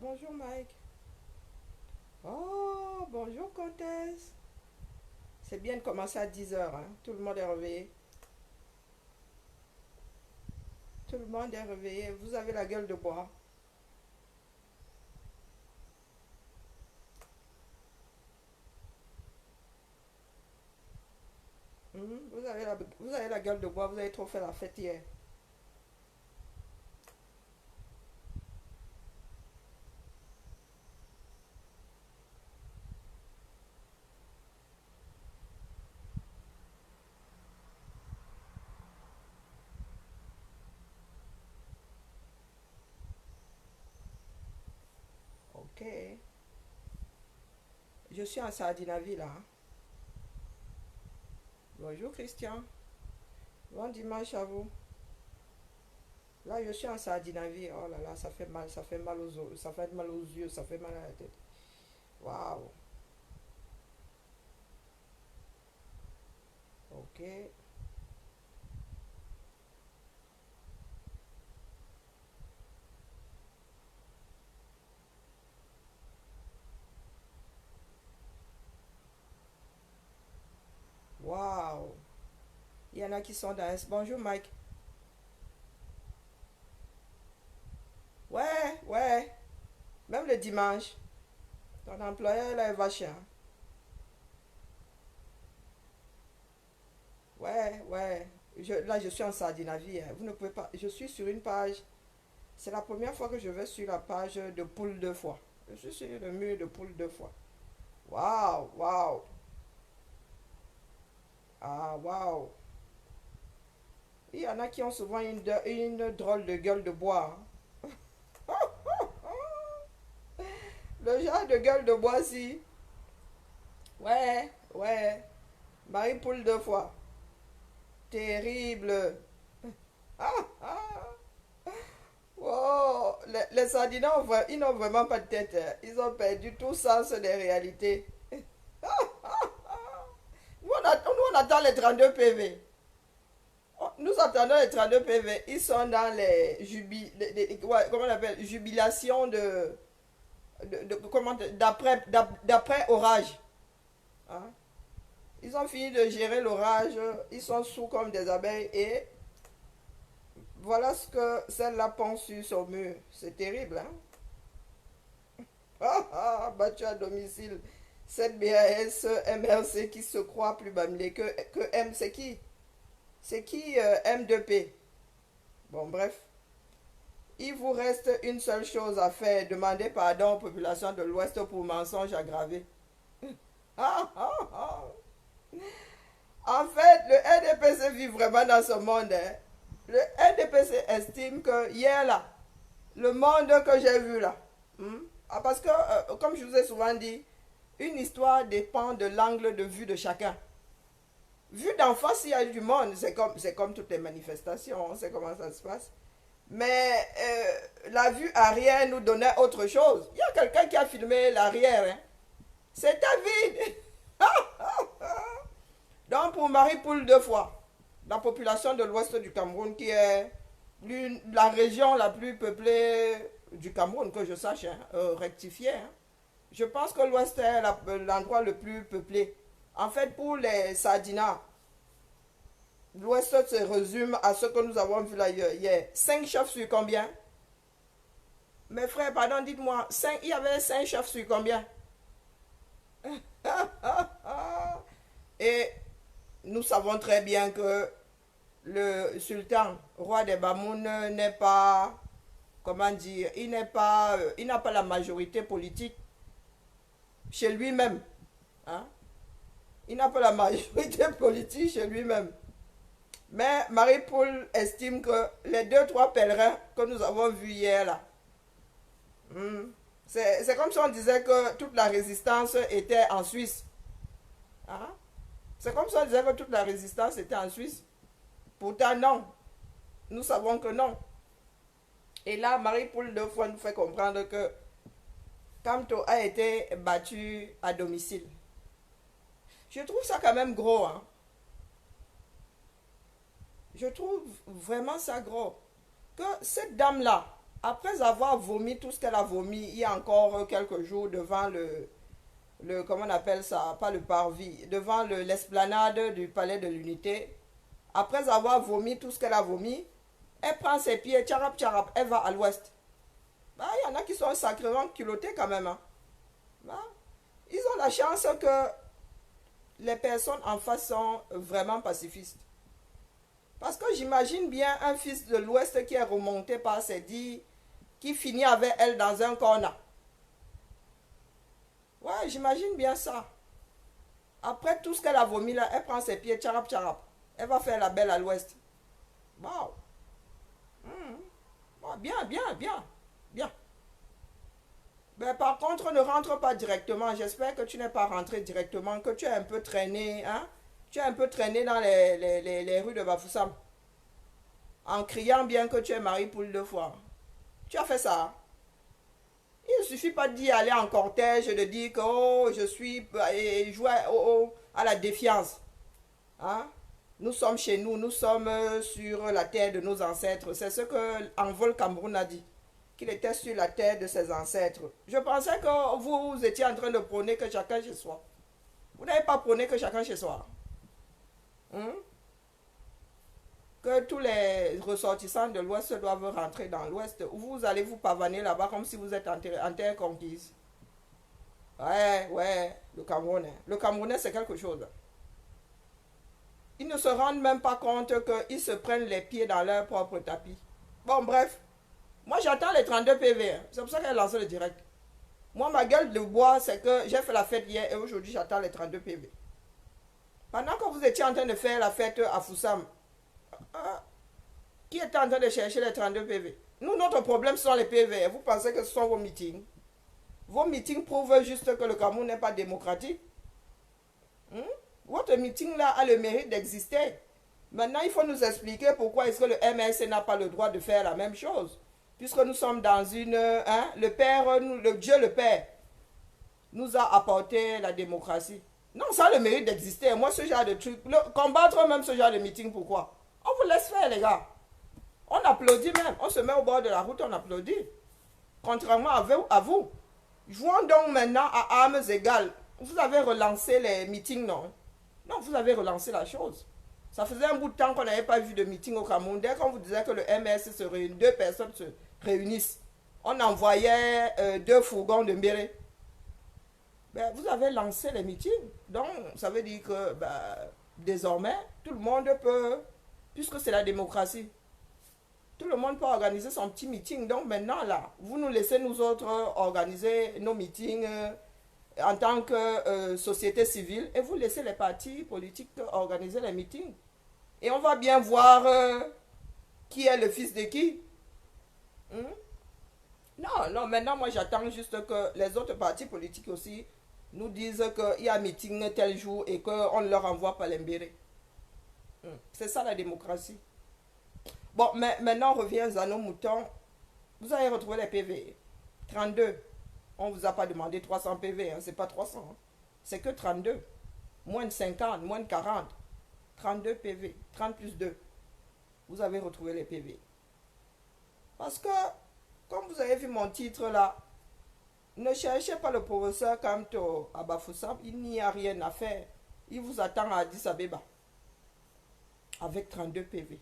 bonjour Mike. Oh, bonjour comtesse. C'est bien de commencer à 10 heures, hein. Tout le monde est réveillé. Tout le monde est réveillé. Vous avez la gueule de bois. Vous avez la gueule de bois. Vous avez trop fait la fête hier. Ok. Je suis en Sardinavie là, hein. Bonjour Christian. Bon dimanche à vous. Là, je suis en Sardinavie. Oh là là, ça fait mal. Ça fait mal aux os. Ça fait mal aux yeux. Ça fait mal à la tête. Waouh. Ok. Waouh. Il y en a qui sont dans... Bonjour Mike. Ouais, ouais. Même le dimanche. Ton employeur là est vache, hein. Ouais, ouais. Là, je suis en Sardinavie, hein. Vous ne pouvez pas. Je suis sur une page. C'est la première fois que je vais sur la page de poule deux fois. Je suis sur le mur de poule deux fois. Waouh, waouh. Ah, waouh. Il y en a qui ont souvent une drôle de gueule de bois, hein. Le genre de gueule de bois, si. Ouais, ouais. Marie poule deux fois. Terrible. Ah, ah. Oh, les Sardinans, ils n'ont vraiment pas de tête, hein. Ils ont perdu tout sens des réalités. Nous, on attend les 32 PV. Nous attendons les 32 PV. Ils sont dans ouais, comment on appelle, jubilation d'après orage. Hein? Ils ont fini de gérer l'orage. Ils sont sous comme des abeilles. Et voilà ce que celle-là pense sur son mur. C'est terrible, hein? Battu à domicile. Cette BAS MRC qui se croit plus bâmlé que M. C'est qui? C'est qui M2P? Bon, bref. Il vous reste une seule chose à faire. Demander pardon aux populations de l'Ouest pour mensonges aggravés. Ah, ah, ah. En fait, le NDPC vit vraiment dans ce monde, hein. Le NDPC estime que hier là, le monde que j'ai vu là, parce que, comme je vous ai souvent dit, une histoire dépend de l'angle de vue de chacun. Vu d'en face, il y a du monde, c'est comme toutes les manifestations, on sait comment ça se passe. Mais la vue arrière nous donnait autre chose. Il y a quelqu'un qui a filmé l'arrière, hein. C'était vide. Donc pour Marie Poule deux fois, la population de l'ouest du Cameroun, qui est la région la plus peuplée du Cameroun, que je sache, hein, rectifié, hein. Je pense que l'ouest est l'endroit le plus peuplé. En fait, pour les Sardinas, l'ouest se résume à ce que nous avons vu là hier. 5 chefs sur combien? Mes frères, pardon, dites-moi, il y avait 5 chefs sur combien? Et nous savons très bien que le sultan, roi des Bamoun, n'est pas, comment dire, il n'a pas la majorité politique chez lui-même, hein? Il n'a pas la majorité politique chez lui-même. Mais Marie-Paul estime que les deux, trois pèlerins que nous avons vus hier là, c'est comme si on disait que toute la résistance était en Suisse. Hein? C'est comme si on disait que toute la résistance était en Suisse. Pourtant, non. Nous savons que non. Et là, Marie-Paul deux fois nous fait comprendre que Camto a été battu à domicile. Je trouve ça quand même gros, hein. Je trouve vraiment ça gros. Que cette dame-là, Après avoir vomi tout ce qu'elle a vomi, il y a encore quelques jours devant comment on appelle ça, pas le parvis, devant l'esplanade du palais de l'Unité. Après avoir vomi tout ce qu'elle a vomi, elle prend ses pieds, tcharap tcharap, elle va à l'ouest. Bah, il y en a qui sont sacrément culottés quand même. Hein. Bah, ils ont la chance que les personnes en face sont vraiment pacifistes. Parce que j'imagine bien un fils de l'Ouest qui est remonté par ses dits, qui finit avec elle dans un corner. Ouais, j'imagine bien ça. Après tout ce qu'elle a vomi là, elle prend ses pieds, tcharap tcharap. Elle va faire la belle à l'Ouest. Wow. Bon, bien, bien, bien, bien. Mais par contre, ne rentre pas directement. J'espère que tu n'es pas rentré directement, que tu es un peu traîné, hein? Tu es un peu traîné dans les rues de Bafoussam. En criant bien que tu es marié pour 2 fois. Tu as fait ça. Il ne suffit pas d'y aller en cortège et de dire que oh, je suis et jouer à la défiance. Hein? Nous sommes chez nous, nous sommes sur la terre de nos ancêtres. C'est ce que Envol Cameroun a dit. Qu'il était sur la terre de ses ancêtres. Je pensais que vous étiez en train de prôner que chacun chez soi. Vous n'avez pas prôné que chacun chez soi. Hein? Que tous les ressortissants de l'Ouest doivent rentrer dans l'Ouest. Vous allez vous pavaner là-bas comme si vous êtes en terre conquise. Ouais, ouais, le Camerounais. Le Camerounais, c'est quelque chose. Ils ne se rendent même pas compte qu'ils se prennent les pieds dans leur propre tapis. Bon, bref. Moi, j'attends les 32 PV. Hein. C'est pour ça qu'elle a lancé le direct. Moi, ma gueule de bois, c'est que j'ai fait la fête hier et aujourd'hui, j'attends les 32 PV. Pendant que vous étiez en train de faire la fête à Foussam, qui était en train de chercher les 32 PV? Nous, notre problème, ce sont les PV. Vous pensez que ce sont vos meetings? Vos meetings prouvent juste que le Cameroun n'est pas démocratique. Votre meeting là a le mérite d'exister. Maintenant, il faut nous expliquer pourquoi est-ce que le MSC n'a pas le droit de faire la même chose. Puisque nous sommes dans une... Hein, le Père, le Dieu le Père, nous a apporté la démocratie. Non, ça a le mérite d'exister. Moi, ce genre de truc, combattre même ce genre de meeting, pourquoi? On vous laisse faire, les gars. On applaudit même. On se met au bord de la route, on applaudit. Contrairement à vous. Jouons donc maintenant à armes égales. Vous avez relancé les meetings, non? Non, vous avez relancé la chose. Ça faisait un bout de temps qu'on n'avait pas vu de meeting au Cameroun. Dès qu'on vous disait que le MS se réunit, 2 personnes se réunissent, on envoyait 2 fourgons de Mbéré. Ben, vous avez lancé les meetings. Donc, ça veut dire que désormais, tout le monde peut, puisque c'est la démocratie, tout le monde peut organiser son petit meeting. Donc maintenant, là, vous nous laissez nous autres organiser nos meetings en tant que société civile et vous laissez les partis politiques organiser les meetings. Et on va bien voir qui est le fils de qui. Non, non, maintenant, moi, j'attends juste que les autres partis politiques aussi nous disent qu'il y a un meeting tel jour et qu'on leur envoie par l'embéré. C'est ça la démocratie. Bon, mais maintenant, on revient à nos moutons. Vous avez retrouvé les PV. 32. On ne vous a pas demandé 300 PV, hein. C'est pas 300. Hein. C'est que 32. Moins de 50, moins de 40. 32 PV. 30 plus 2. Vous avez retrouvé les PV. Parce que, comme vous avez vu mon titre là, ne cherchez pas le professeur Kamto à Bafoussam. Il n'y a rien à faire. Il vous attend à Addis Abeba. Avec 32 PV.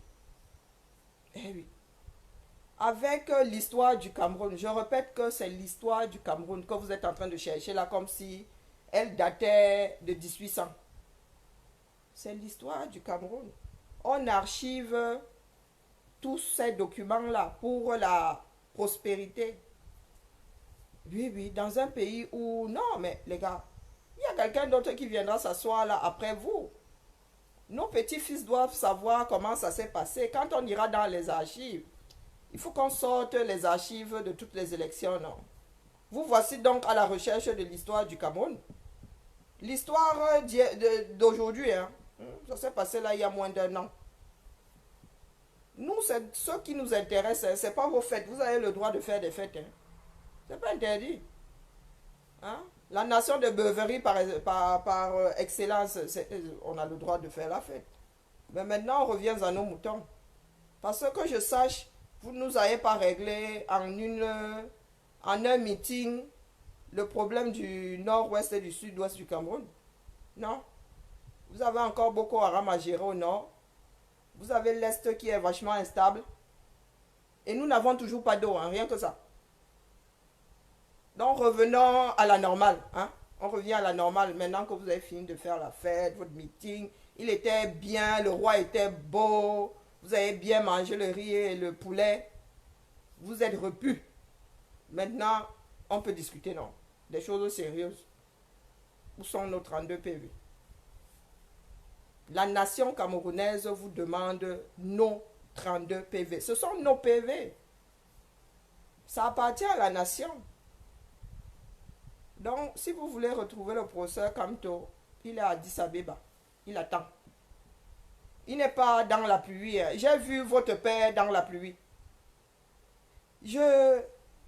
Eh oui. Avec l'histoire du Cameroun, je répète que c'est l'histoire du Cameroun que vous êtes en train de chercher là comme si elle datait de 1800. C'est l'histoire du Cameroun. On archive tous ces documents-là pour la prospérité. Oui, oui, dans un pays où... Non, mais les gars, il y a quelqu'un d'autre qui viendra s'asseoir là après vous. Nos petits-fils doivent savoir comment ça s'est passé. Quand on ira dans les archives, il faut qu'on sorte les archives de toutes les élections, non? Vous voici donc à la recherche de l'histoire du Cameroun. L'histoire d'aujourd'hui, hein? Ça s'est passé là il y a moins d'1 an. Nous, ce qui nous intéresse, ce n'est pas vos fêtes. Vous avez le droit de faire des fêtes. Hein? Ce n'est pas interdit. Hein? La nation de Beuverie, par excellence, on a le droit de faire la fête. Mais maintenant, on revient à nos moutons. Parce que je sache, Vous ne nous avez pas réglé en un meeting le problème du nord-ouest et du sud-ouest du Cameroun. Non. Vous avez encore Boko Haram à gérer au nord. Vous avez l'Est qui est vachement instable. Et nous n'avons toujours pas d'eau, hein, rien que ça. Donc revenons à la normale. Hein. On revient à la normale maintenant que vous avez fini de faire la fête, votre meeting. Il était bien, le roi était beau. Vous avez bien mangé le riz et le poulet. Vous êtes repus. Maintenant, on peut discuter, non? Des choses sérieuses. Où sont nos 32 PV? La nation camerounaise vous demande nos 32 PV. Ce sont nos PV. Ça appartient à la nation. Donc, si vous voulez retrouver le professeur Kamto, il est à Addis Abeba. Il attend. Il n'est pas dans la pluie. J'ai vu votre père dans la pluie.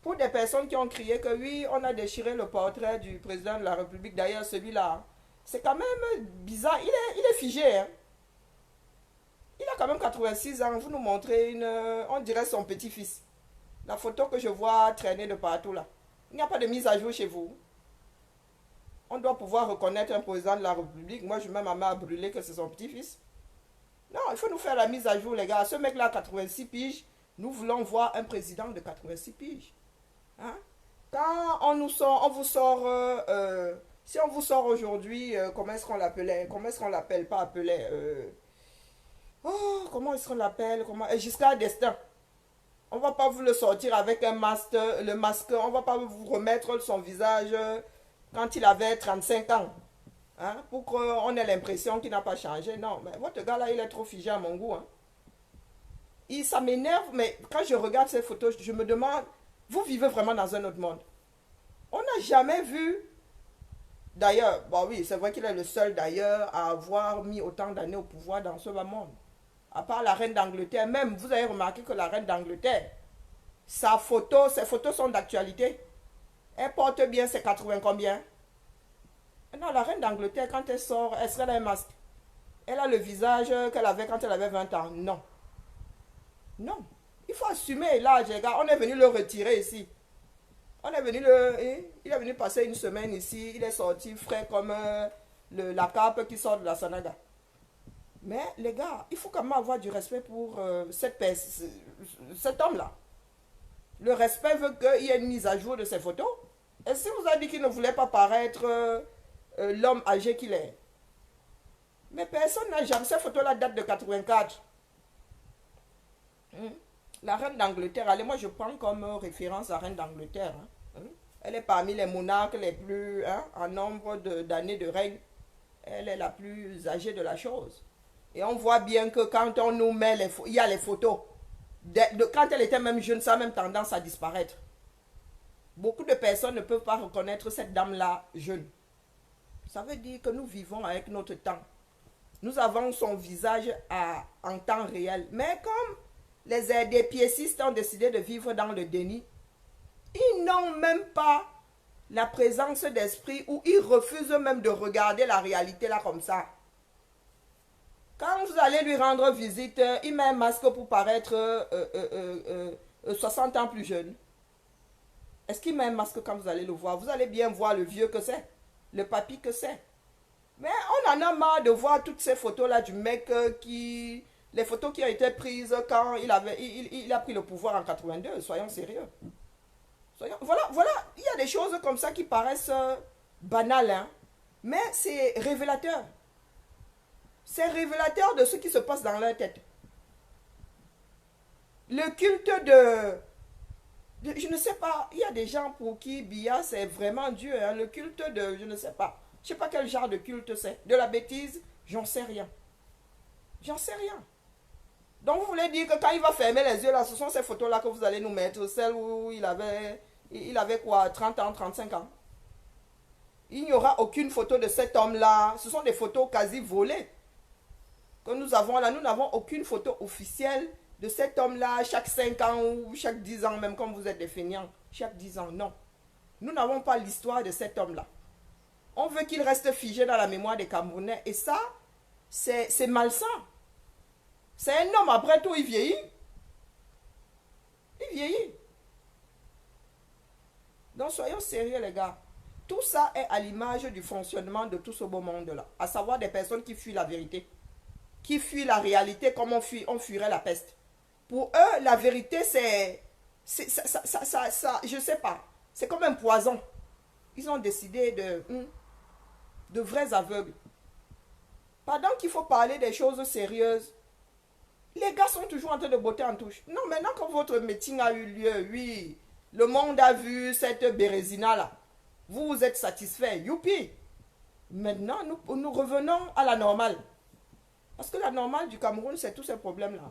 Pour des personnes qui ont crié que oui, on a déchiré le portrait du président de la République, d'ailleurs celui-là, c'est quand même bizarre. Il est figé. Hein. Il a quand même 86 ans. Vous nous montrez on dirait son petit-fils. La photo que je vois traîner de partout là. Il n'y a pas de mise à jour chez vous. On doit pouvoir reconnaître un président de la République. Moi, je mets ma main à brûler que c'est son petit-fils. Non, il faut nous faire la mise à jour, les gars. Ce mec-là, 86 piges, nous voulons voir un président de 86 piges. Hein? Quand on vous sort, si on vous sort aujourd'hui, comment est-ce qu'on l'appelait? Comment est-ce qu'on l'appelle? Pas appelait. Comment est-ce qu'on l'appelle? Giscard d'Estaing. On va pas vous le sortir avec un masque, le masque, on va pas vous remettre son visage quand il avait 35 ans. Hein, pour qu'on ait l'impression qu'il n'a pas changé. Non, mais votre gars là, il est trop figé à mon goût. Hein. Ça m'énerve, mais quand je regarde ces photos, je me demande, vous vivez vraiment dans un autre monde. On n'a jamais vu, d'ailleurs, bon oui, c'est vrai qu'il est le seul d'ailleurs à avoir mis autant d'années au pouvoir dans ce bas monde. À part la reine d'Angleterre, même, vous avez remarqué que la reine d'Angleterre, ses photos sont d'actualité. Elle porte bien ses 80 combien? Non, la reine d'Angleterre, quand elle sort, est-ce qu'elle a un masque? Elle a le visage qu'elle avait quand elle avait 20 ans. Non. Non. Il faut assumer l'âge, les gars. On est venu le retirer ici. Il est venu passer une semaine ici. Il est sorti frais comme la cape qui sort de la Sanaga. Mais les gars, il faut quand même avoir du respect pour cet homme-là. Le respect veut qu'il y ait une mise à jour de ses photos. Et si vous avez dit qu'il ne voulait pas paraître l'homme âgé qu'il est. Mais personne n'a jamais. Cette photo-là date de 84. La reine d'Angleterre, allez, moi je prends comme référence la reine d'Angleterre. Elle est parmi les monarques les plus en nombre d'années de règne. Elle est la plus âgée de la chose. Et on voit bien que quand on nous met il y a les photos. Quand elle était même jeune, ça a même tendance à disparaître. Beaucoup de personnes ne peuvent pas reconnaître cette dame-là jeune. Ça veut dire que nous vivons avec notre temps. Nous avons son visage en temps réel. Mais comme des piécistes ont décidé de vivre dans le déni, ils n'ont même pas la présence d'esprit ou ils refusent même de regarder la réalité là comme ça. Quand vous allez lui rendre visite, il met un masque pour paraître 60 ans plus jeune. Est-ce qu'il met un masque quand vous allez le voir? Vous allez bien voir le vieux que c'est, le papy que c'est. Mais on en a marre de voir toutes ces photos-là du mec les photos qui ont été prises quand il a pris le pouvoir en 82. Soyons sérieux. Voilà, il y a des choses comme ça qui paraissent banales, hein, mais c'est révélateur. C'est révélateur de ce qui se passe dans leur tête. Le culte je ne sais pas, il y a des gens pour qui Biya c'est vraiment Dieu. Hein, le culte je ne sais pas. Je ne sais pas quel genre de culte c'est. De la bêtise, j'en sais rien. J'en sais rien. Donc vous voulez dire que quand il va fermer les yeux là, ce sont ces photos là que vous allez nous mettre. Celles où il avait quoi, 30 ans, 35 ans. Il n'y aura aucune photo de cet homme là. Ce sont des photos quasi volées que nous avons là. Nous n'avons aucune photo officielle de cet homme-là chaque 5 ans ou chaque 10 ans, même comme vous êtes des feignants. Chaque 10 ans, non. Nous n'avons pas l'histoire de cet homme-là. On veut qu'il reste figé dans la mémoire des Camerounais. Et ça, c'est malsain. C'est un homme, après tout, il vieillit. Il vieillit. Donc soyons sérieux les gars. Tout ça est à l'image du fonctionnement de tout ce beau monde-là. À savoir des personnes qui fuient la vérité. Qui fuient la réalité comme on fuirait la peste. Pour eux, la vérité, je sais pas. C'est comme un poison. Ils ont décidé de vrais aveugles. Pendant qu'il faut parler des choses sérieuses, les gars sont toujours en train de botter en touche. Non, maintenant que votre meeting a eu lieu, oui, le monde a vu cette bérésina-là. Vous êtes satisfait, youpi. Maintenant, nous revenons à la normale. Parce que la normale du Cameroun, c'est tous ces problèmes-là.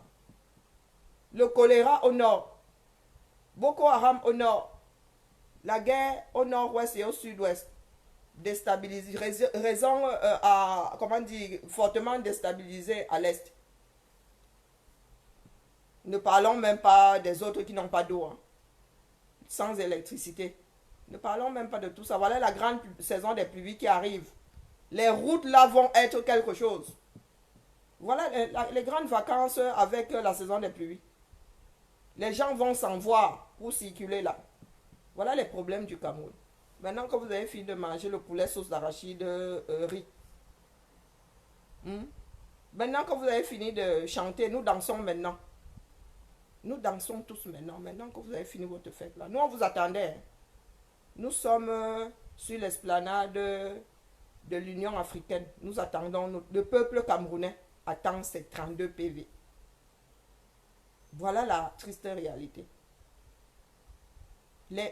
Le choléra au nord, Boko Haram au nord, la guerre au nord-ouest et au sud-ouest, raison à, comment dire, fortement déstabilisée à l'est. Ne parlons même pas des autres qui n'ont pas d'eau, hein, sans électricité. Ne parlons même pas de tout ça. Voilà la grande saison des pluies qui arrive. Les routes là vont être quelque chose. Voilà les grandes vacances avec la saison des pluies. Les gens vont s'en voir pour circuler là. Voilà les problèmes du Cameroun. Maintenant que vous avez fini de manger le poulet sauce d'arachide riz. Maintenant que vous avez fini de chanter, nous dansons maintenant. Nous dansons tous maintenant. Maintenant que vous avez fini votre fête là. Nous on vous attendait. Nous sommes sur l'esplanade de l'Union africaine. Nous attendons, le peuple camerounais attend ses 32 PV. Voilà la triste réalité.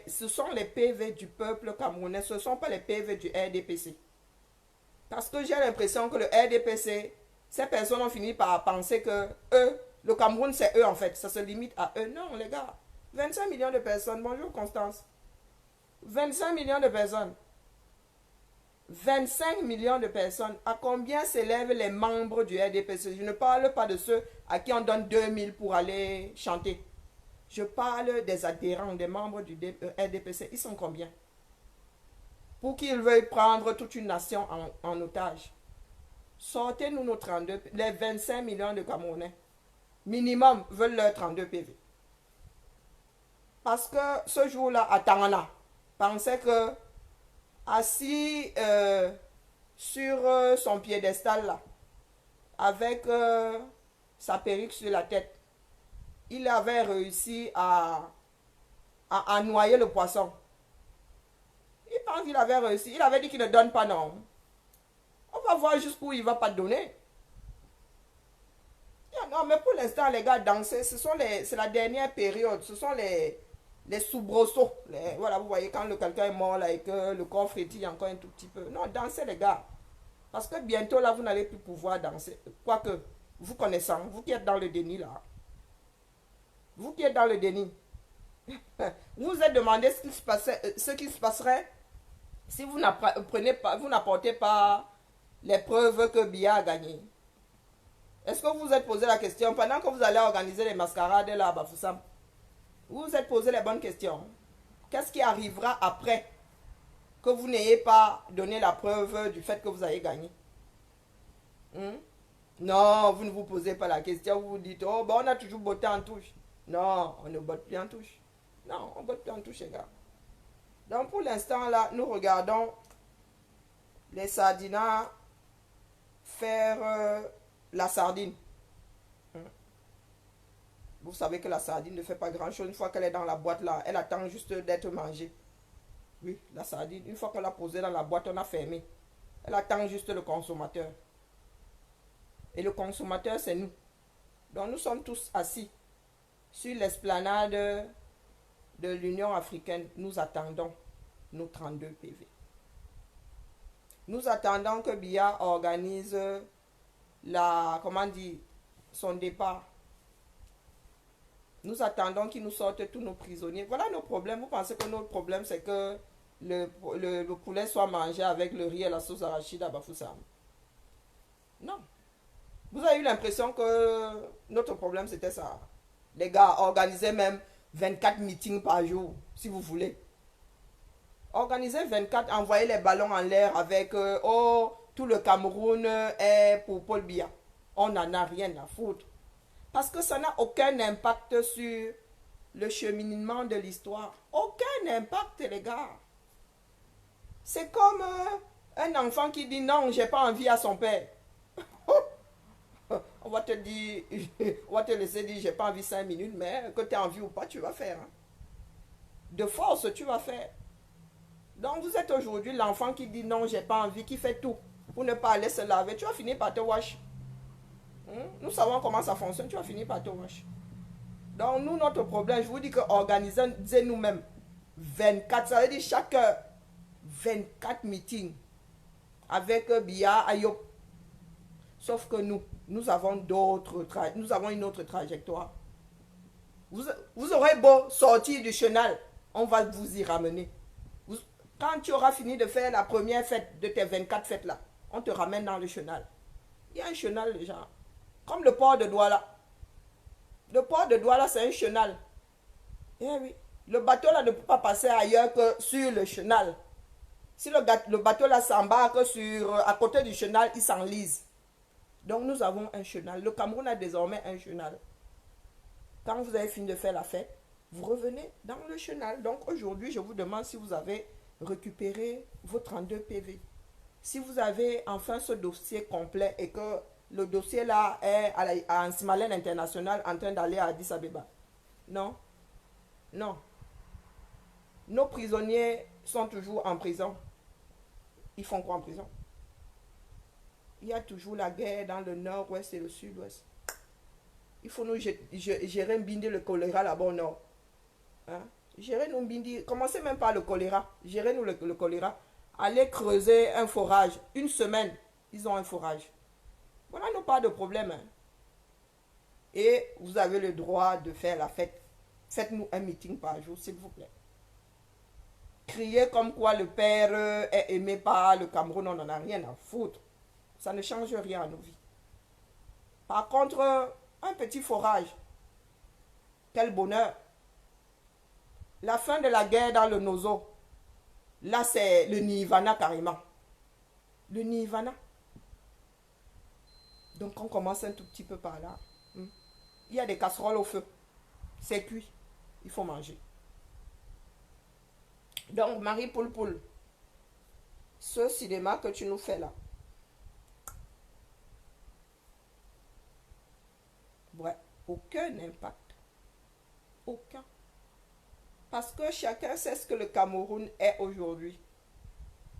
Ce sont les PV du peuple camerounais, ce ne sont pas les PV du RDPC. Parce que j'ai l'impression que le RDPC, ces personnes ont fini par penser que eux, le Cameroun c'est eux en fait, ça se limite à eux. Non les gars, 25 millions de personnes, bonjour Constance. 25 millions de personnes. 25 millions de personnes. À combien s'élèvent les membres du RDPC? Je ne parle pas de ceux à qui on donne 2000 pour aller chanter. Je parle des adhérents, des membres du RDPC. Ils sont combien? Pour qu'ils veuillent prendre toute une nation en otage. Sortez-nous nos 32, les 25 millions de Camerounais. Minimum veulent leurs 32 PV. Parce que ce jour-là, à Tangana, pensait que assis sur son piédestal là, avec sa perruque sur la tête, il avait réussi à noyer le poisson. Il pense qu'il avait réussi. Il avait dit qu'il ne donne pas, non. On va voir jusqu'où il ne va pas donner. Non, mais pour l'instant, les gars, danser, c'est la dernière période. Ce sont les soubresauts. Voilà, vous voyez, quand quelqu'un est mort là, et que le corps frétille encore un tout petit peu. Non, dansez, les gars. Parce que bientôt, là, vous n'allez plus pouvoir danser. Quoique, vous connaissant, vous qui êtes dans le déni, là. Vous qui êtes dans le déni. Vous vous êtes demandé ce qui se passerait si vous n'apportez pas les preuves que Biya a gagné. Est-ce que vous vous êtes posé la question pendant que vous allez organiser les mascarades là à Bafoussam? Vous vous êtes posé les bonnes questions. Qu'est-ce qui arrivera après que vous n'ayez pas donné la preuve du fait que vous avez gagné? Non, vous ne vous posez pas la question. Vous vous dites, oh, ben on a toujours botté en touche. Non, on ne botte plus en touche. Non, on ne botte plus en touche, les gars. Donc, pour l'instant, là, nous regardons les sardinats faire la sardine. Vous savez que la sardine ne fait pas grand-chose. Une fois qu'elle est dans la boîte, là, elle attend juste d'être mangée. Oui, la sardine, une fois qu'on l'a posée dans la boîte, on a fermé. Elle attend juste le consommateur. Et le consommateur, c'est nous. Donc, nous sommes tous assis sur l'esplanade de l'Union africaine. Nous attendons nos 32 PV. Nous attendons que Biya organise son départ. Nous attendons qu'il nous sorte tous nos prisonniers. Voilà nos problèmes. Vous pensez que notre problème, c'est que le poulet soit mangé avec le riz et la sauce arachide à Bafoussam? Non. Vous avez eu l'impression que notre problème, c'était ça. Les gars, organisez même 24 meetings par jour, si vous voulez. Organisez 24, envoyez les ballons en l'air avec tout le Cameroun est pour Paul Biya. On n'en a rien à foutre. Parce que ça n'a aucun impact sur le cheminement de l'histoire. Aucun impact, les gars. C'est comme un enfant qui dit non, j'ai pas envie à son père. On va te dire, on va te laisser dire j'ai pas envie 5 minutes, mais que tu as envie ou pas, tu vas faire. Hein. De force, tu vas faire. Donc vous êtes aujourd'hui l'enfant qui dit non, j'ai pas envie, qui fait tout pour ne pas aller se laver. Tu vas finir par te wash. Nous savons comment ça fonctionne, tu vas finir par te wash. Donc nous, notre problème, je vous dis que organisez nous-mêmes 24, ça veut dire chaque 24 meetings avec Bia, Ayop. Sauf que nous avons nous avons une autre trajectoire. Vous aurez beau sortir du chenal, on va vous y ramener. Quand tu auras fini de faire la première fête de tes 24 fêtes là, on te ramène dans le chenal. Il y a un chenal déjà. Comme le port de Douala. Le port de Douala, c'est un chenal. Eh oui. Le bateau là ne peut pas passer ailleurs que sur le chenal. Si le bateau là s'embarque à côté du chenal, il s'enlise. Donc nous avons un chenal. Le Cameroun a désormais un chenal. Quand vous avez fini de faire la fête, vous revenez dans le chenal. Donc aujourd'hui, je vous demande si vous avez récupéré vos 32 PV. Si vous avez enfin ce dossier complet et que le dossier là est à Nsimalène International en train d'aller à Addis Abeba. Non. Non. Nos prisonniers sont toujours en prison. Ils font quoi en prison? Il y a toujours la guerre dans le nord-ouest et le sud-ouest. Il faut nous gérer Mbindi le choléra là-bas au nord. Hein? Gérer nous Mbindi. Commencez même par le choléra. Gérez nous le choléra. Allez creuser un forage. Une semaine, ils ont un forage. Voilà, nous pas de problème. Hein. Et vous avez le droit de faire la fête. Faites-nous un meeting par jour, s'il vous plaît. Crier comme quoi le père est aimé par le Cameroun, on n'en a rien à foutre. Ça ne change rien à nos vies. Par contre, un petit forage. Quel bonheur. La fin de la guerre dans le Nozo. Là, c'est le Nirvana carrément. Le Nirvana. Donc, on commence un tout petit peu par là. Il y a des casseroles au feu. C'est cuit. Il faut manger. Donc, Marie Poulpoul, ce cinéma que tu nous fais là. Ouais, aucun impact. Aucun. Parce que chacun sait ce que le Cameroun est aujourd'hui.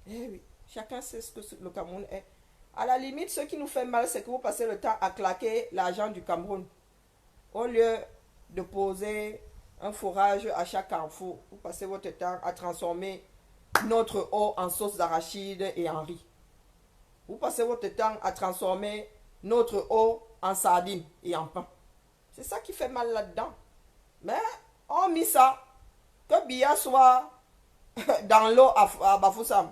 Eh oui, chacun sait ce que le Cameroun est. À la limite, ce qui nous fait mal, c'est que vous passez le temps à claquer l'argent du Cameroun. Au lieu de poser un forage à chaque carrefour, vous passez votre temps à transformer notre eau en sauce d'arachide et en riz. Vous passez votre temps à transformer notre eau en sardines et en pain. C'est ça qui fait mal là-dedans. Mais on mit ça. Que Bia soit dans l'eau à Bafoussam,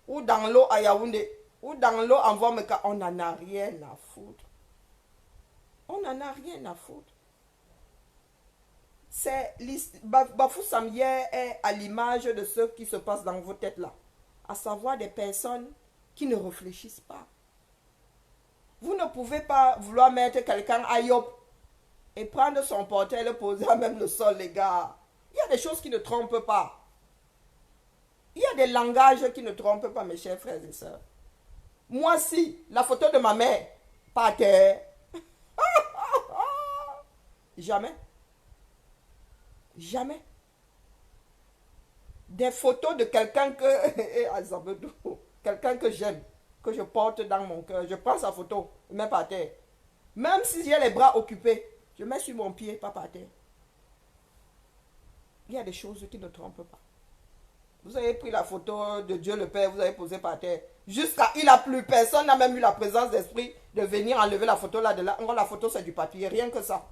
ou dans l'eau à Yaoundé, ou dans l'eau en Vomeka, on n'en a rien à foutre. On n'en a rien à foutre. Bafoussam hier est à l'image de ce qui se passe dans vos têtes là. À savoir des personnes qui ne réfléchissent pas. Vous ne pouvez pas vouloir mettre quelqu'un à Yop et prendre son portail et le poser à même le sol, les gars. Il y a des choses qui ne trompent pas. Il y a des langages qui ne trompent pas, mes chers frères et sœurs. Moi, si, la photo de ma mère, pas terre. Jamais. Jamais. Des photos de quelqu'un quelqu'un que j'aime, que je porte dans mon cœur. Je prends sa photo, je mets par terre. Même si j'ai les bras occupés, je mets sur mon pied, pas par terre. Il y a des choses qui ne trompent pas. Vous avez pris la photo de Dieu le Père, vous avez posé par terre. Jusqu'à il a plu, personne n'a même eu la présence d'esprit de venir enlever la photo là de là. La photo c'est du papier, rien que ça.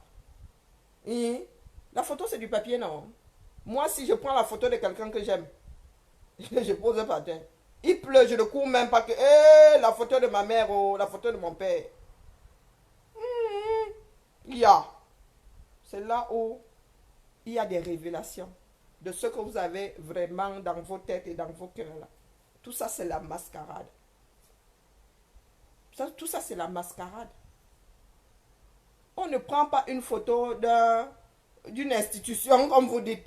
Et la photo c'est du papier, non. Moi si je prends la photo de quelqu'un que j'aime, je pose par terre. Il pleut, je ne cours même pas que la photo de ma mère ou la photo de mon père. Il y a. C'est là où il y a des révélations de ce que vous avez vraiment dans vos têtes et dans vos cœurs là. Tout ça c'est la mascarade. Tout ça c'est la mascarade. On ne prend pas une photo d'un d'une institution, comme vous dites,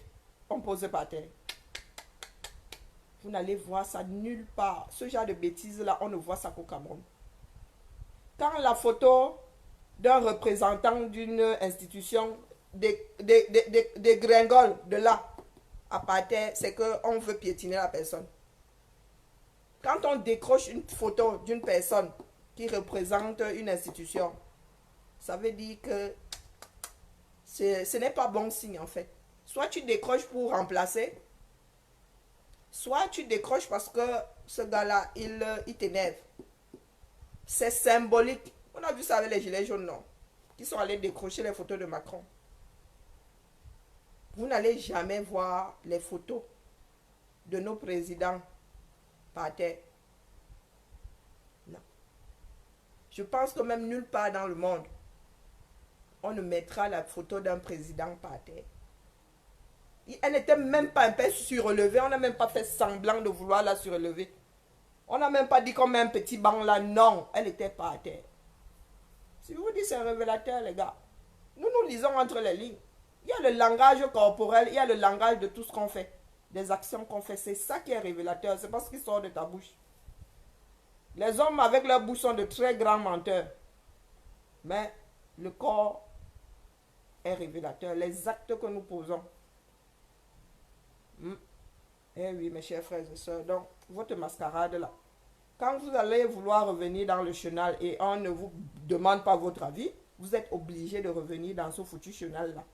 on pose par terre. Vous n'allez voir ça nulle part. Ce genre de bêtises-là, on ne voit ça qu'au Cameroun. Quand la photo d'un représentant d'une institution dégringole de là, à par terre, c'est qu'on veut piétiner la personne. Quand on décroche une photo d'une personne qui représente une institution, ça veut dire que ce n'est pas bon signe en fait. Soit tu décroches pour remplacer, soit tu décroches parce que ce gars-là, il t'énerve. C'est symbolique. On a vu ça avec les gilets jaunes, non? Qui sont allés décrocher les photos de Macron. Vous n'allez jamais voir les photos de nos présidents par terre. Non. Je pense que même nulle part dans le monde, on ne mettra la photo d'un président par terre. Elle n'était même pas un peu surélevée. On n'a même pas fait semblant de vouloir la surélever. On n'a même pas dit qu'on met un petit banc là. Non, elle était par terre. Si vous dites c'est un révélateur, les gars, nous lisons entre les lignes. Il y a le langage corporel, il y a le langage de tout ce qu'on fait. Des actions qu'on fait. C'est ça qui est révélateur. C'est pas ce qui sort de ta bouche. Les hommes avec leur bouche sont de très grands menteurs. Mais le corps est révélateur. Les actes que nous posons. Eh oui, mes chers frères et sœurs. Donc, votre mascarade là. Quand vous allez vouloir revenir dans le chenal et on ne vous demande pas votre avis, vous êtes obligé de revenir dans ce foutu chenal là.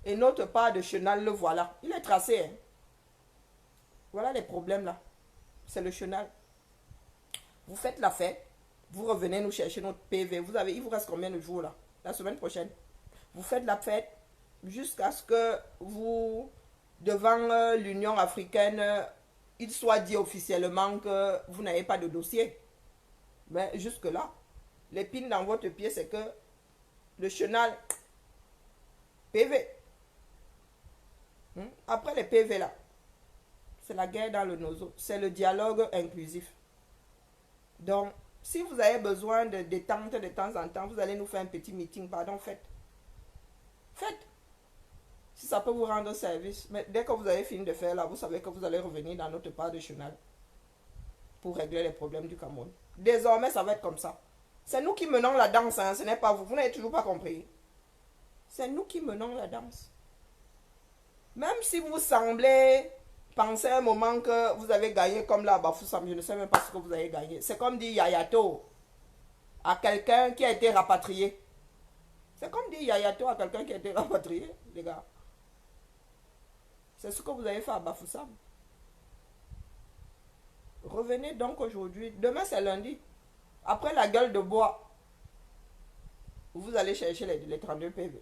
Et notre part de chenal, le voilà. Il est tracé. Hein. Voilà les problèmes là. C'est le chenal. Vous faites la fête. Vous revenez nous chercher notre PV. Il vous reste combien de jours là? La semaine prochaine. Vous faites la fête jusqu'à ce que vous, devant l'Union africaine, il soit dit officiellement que vous n'avez pas de dossier. Mais jusque-là, l'épine dans votre pied, c'est que le chenal, PV. Après les PV là, c'est la guerre dans le nozo. C'est le dialogue inclusif. Donc, si vous avez besoin de détente de temps en temps, vous allez nous faire un petit meeting. Pardon, faites. Faites. Si ça peut vous rendre service. Mais dès que vous avez fini de faire là, vous savez que vous allez revenir dans notre part de chenal pour régler les problèmes du Cameroun. Désormais, ça va être comme ça. C'est nous qui menons la danse, hein, ce n'est pas vous. Vous n'avez toujours pas compris. C'est nous qui menons la danse. Même si vous semblez penser un moment que vous avez gagné comme là à Bafoussam, je ne sais même pas ce que vous avez gagné. C'est comme dire Yayato à quelqu'un qui a été rapatrié. C'est comme dire Yayato à quelqu'un qui a été rapatrié, les gars. C'est ce que vous avez fait à Bafoussam. Revenez donc aujourd'hui. Demain, c'est lundi. Après la gueule de bois, vous allez chercher les 32 PV.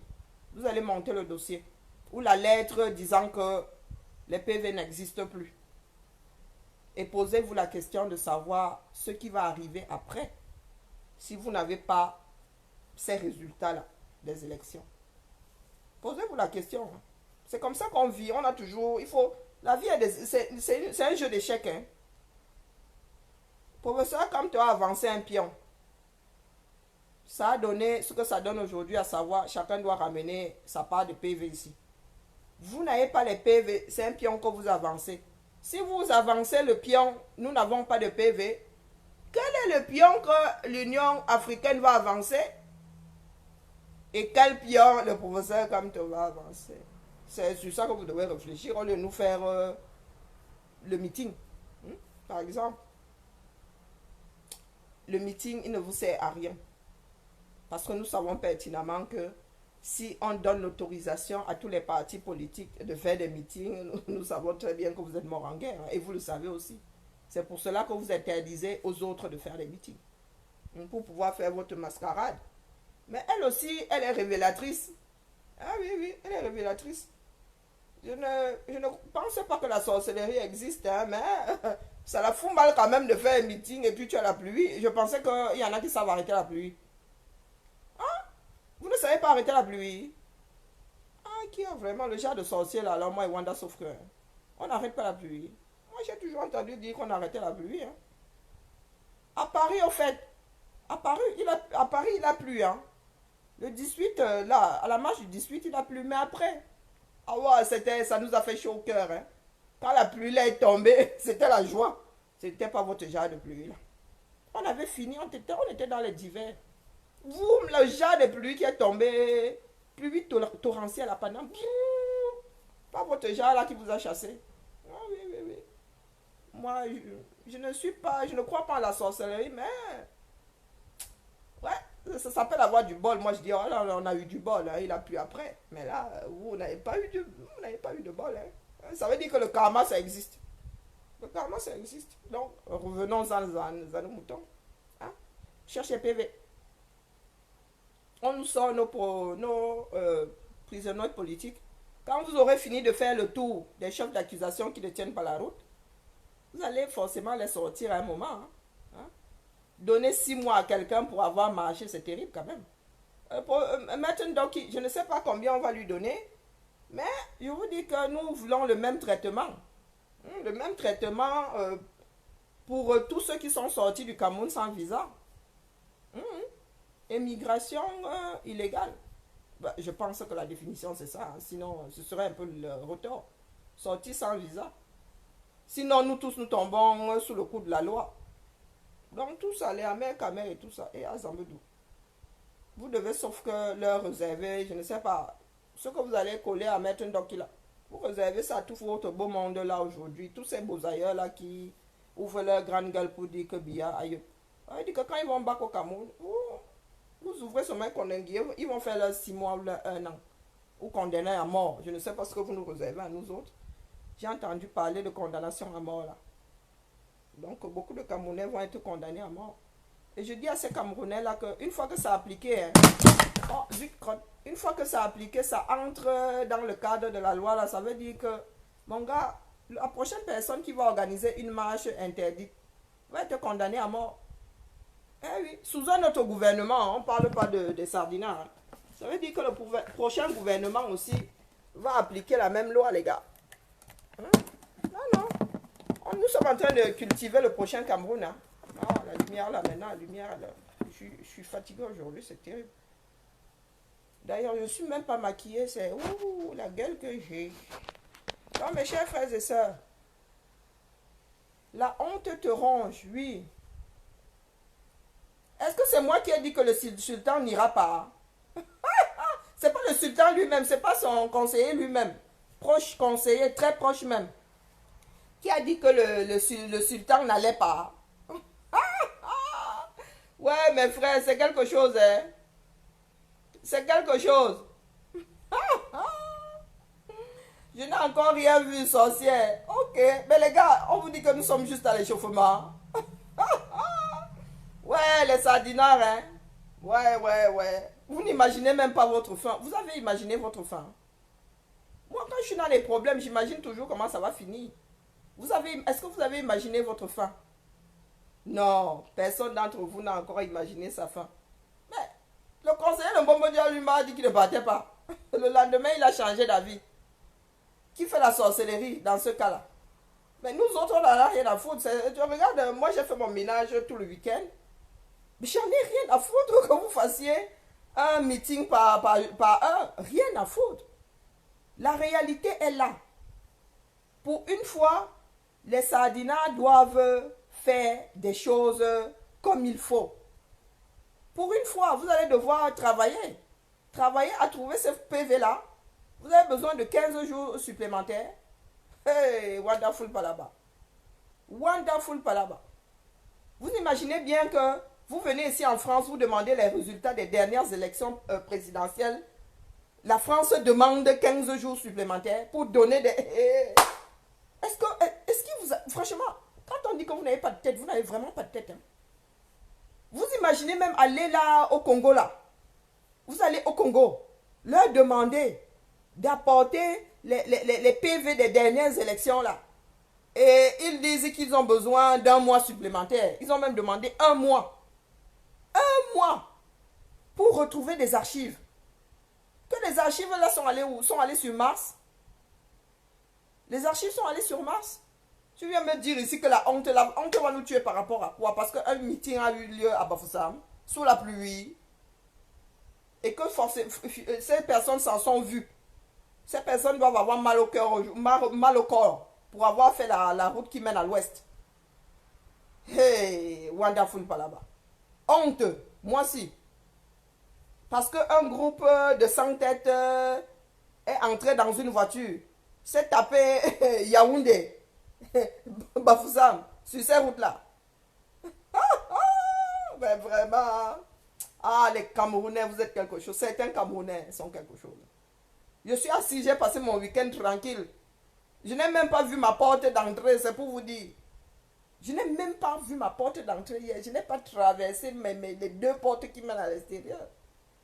Vous allez monter le dossier. Ou la lettre disant que les PV n'existent plus. Et posez-vous la question de savoir ce qui va arriver après si vous n'avez pas ces résultats-là des élections. Posez-vous la question. C'est comme ça qu'on vit. On a toujours... la vie, c'est un jeu d'échecs. Hein. Professeur, quand tu as avancé un pion, ça a donné ce que ça donne aujourd'hui, à savoir, chacun doit ramener sa part de PV ici. Vous n'avez pas les PV, c'est un pion que vous avancez. Si vous avancez le pion, nous n'avons pas de PV. Quel est le pion que l'Union africaine va avancer? Et quel pion le professeur Kamto va avancer? C'est sur ça que vous devez réfléchir au lieu de nous faire le meeting. Par exemple. Le meeting, il ne vous sert à rien. Parce que nous savons pertinemment que si on donne l'autorisation à tous les partis politiques de faire des meetings, nous savons très bien que vous êtes morts en guerre. Et vous le savez aussi. C'est pour cela que vous interdisez aux autres de faire des meetings. Pour pouvoir faire votre mascarade. Mais elle aussi, elle est révélatrice. Ah oui, oui, elle est révélatrice. Je ne pense pas que la sorcellerie existe, hein, mais ça la fout mal quand même de faire un meeting et puis tu as la pluie. Je pensais qu'il y en a qui savent arrêter la pluie. Vous ne savez pas arrêter la pluie? Ah, qui a vraiment le genre de sorcier là? Alors moi et Wanda sauf que on n'arrête pas la pluie. Moi j'ai toujours entendu dire qu'on arrêtait la pluie. Hein. À Paris, au fait, à Paris, il a plu. Hein. Le 18, là, à la marche du 18, il a plu, mais après. Ah ouais, ça nous a fait chaud au cœur. Hein. Quand la pluie là est tombée, c'était la joie. C'était pas votre genre de pluie là. On avait fini, on était dans les divers. Boum, le genre de pluie qui est tombé. Pluie torrentielle là pendant. Pas votre genre là qui vous a chassé. Ah oui, oui, oui. Moi, je ne suis pas, je ne crois pas à la sorcellerie, mais ouais, ça s'appelle avoir du bol. Moi, je dis, oh là, on a eu du bol, hein, il a plu après. Mais là, vous n'avez pas eu vous n'avez pas eu de bol. Hein. Ça veut dire que le karma, ça existe. Le karma, ça existe. Donc, revenons à nos moutons. Hein. Cherchez PV. On nous sort nos prisonniers politiques. Quand vous aurez fini de faire le tour des chefs d'accusation qui ne tiennent pas la route, vous allez forcément les sortir à un moment. Hein. Hein? Donner 6 mois à quelqu'un pour avoir marché, c'est terrible quand même. Maintenant, je ne sais pas combien on va lui donner, mais je vous dis que nous voulons le même traitement. Le même traitement pour tous ceux qui sont sortis du Cameroun sans visa. Émigration illégale. Bah, je pense que la définition c'est ça, hein. Sinon ce serait un peu le retour. Sorti sans visa. Sinon nous tous nous tombons sous le coup de la loi. Donc tout ça, les Amers, Camer et tout ça, et à Zambedou. Vous devez sauf que leur réserver, je ne sais pas, ce que vous allez coller à mettre un doc là. Vous réservez ça à tout votre beau monde là aujourd'hui. Tous ces beaux ailleurs là qui ouvrent leur grande gueule pour dire que Bia aïe. Il dit que quand ils vont back au Cameroun, vous ouvrez seulement condamné, ils vont faire leurs 6 mois ou leur 1 an. Ou condamnés à mort. Je ne sais pas ce que vous nous réservez à nous autres. J'ai entendu parler de condamnation à mort là. Donc beaucoup de Camerounais vont être condamnés à mort. Et je dis à ces Camerounais là qu'une fois que ça a appliqué, hein, une fois que ça a appliqué, ça entre dans le cadre de la loi là, ça veut dire que, mon gars, la prochaine personne qui va organiser une marche interdite va être condamnée à mort. Eh oui, sous un autre gouvernement, on ne parle pas de sardinats. Hein. Ça veut dire que le prochain gouvernement aussi va appliquer la même loi, les gars. Hein? Non, non. Nous sommes en train de cultiver le prochain Cameroun. Hein. Ah, la lumière là, maintenant, la lumière là. Je suis fatigué aujourd'hui, c'est terrible. D'ailleurs, je ne suis même pas maquillée, c'est la gueule que j'ai. Non, mes chers frères et sœurs, la honte te ronge, oui. Est-ce que c'est moi qui ai dit que le sultan n'ira pas? C'est pas le sultan lui-même, c'est pas son conseiller lui-même. Proche conseiller, très proche même. Qui a dit que le sultan n'allait pas? Ouais, mes frères, c'est quelque chose, hein. C'est quelque chose. Je n'ai encore rien vu, sorcière. Ok, mais les gars, on vous dit que nous sommes juste à l'échauffement. Ouais, les sardinards, hein. Ouais, ouais, ouais. Vous n'imaginez même pas votre fin. Vous avez imaginé votre fin. Moi, quand je suis dans les problèmes, j'imagine toujours comment ça va finir. Est-ce que vous avez imaginé votre fin? Non, personne d'entre vous n'a encore imaginé sa fin. Mais le conseiller de Mbombodia lui m'a dit qu'il ne battait pas. Le lendemain, il a changé d'avis. Qui fait la sorcellerie dans ce cas-là? Mais nous autres, on n'en a rien à foutre. Tu regardes, moi j'ai fait mon ménage tout le week-end. Mais j'en ai rien à foutre que vous fassiez un meeting par heure. Rien à foutre. La réalité est là. Pour une fois, les sardinats doivent faire des choses comme il faut. Pour une fois, vous allez devoir travailler. Travailler à trouver ce PV-là. Vous avez besoin de 15 jours supplémentaires. Hey, wonderful palaba. Wonderful palaba. Vous imaginez bien que vous venez ici en France, vous demandez les résultats des dernières élections présidentielles. La France demande 15 jours supplémentaires pour donner des... Est-ce que vous... Franchement, quand on dit que vous n'avez pas de tête, vous n'avez vraiment pas de tête. Hein. Vous imaginez même aller là au Congo là. Vous allez au Congo, leur demander d'apporter les PV des dernières élections là. Et ils disent qu'ils ont besoin d'un mois supplémentaire. Ils ont même demandé 1 mois. 1 mois pour retrouver des archives. Que les archives là sont allées où? Sont allées sur Mars. Les archives sont allées sur Mars. Tu viens me dire ici que la honte va nous tuer par rapport à quoi? Parce qu'un meeting a eu lieu à Bafoussam, sous la pluie. Et et que ces personnes s'en sont vues. Ces personnes doivent avoir mal au cœur, mal au corps pour avoir fait la route qui mène à l'ouest. Hey, wonderful pas là-bas. Honte, moi si. Parce qu'un groupe de 100 têtes est entré dans une voiture, s'est tapé Yaoundé, Bafoussam, sur ces routes-là. Ben vraiment. Ah, les Camerounais, vous êtes quelque chose. Certains Camerounais sont quelque chose. Je suis assis, j'ai passé mon week-end tranquille. Je n'ai même pas vu ma porte d'entrée, c'est pour vous dire. Je n'ai même pas vu ma porte d'entrée hier. Je n'ai pas traversé les deux portes qui mènent à l'extérieur.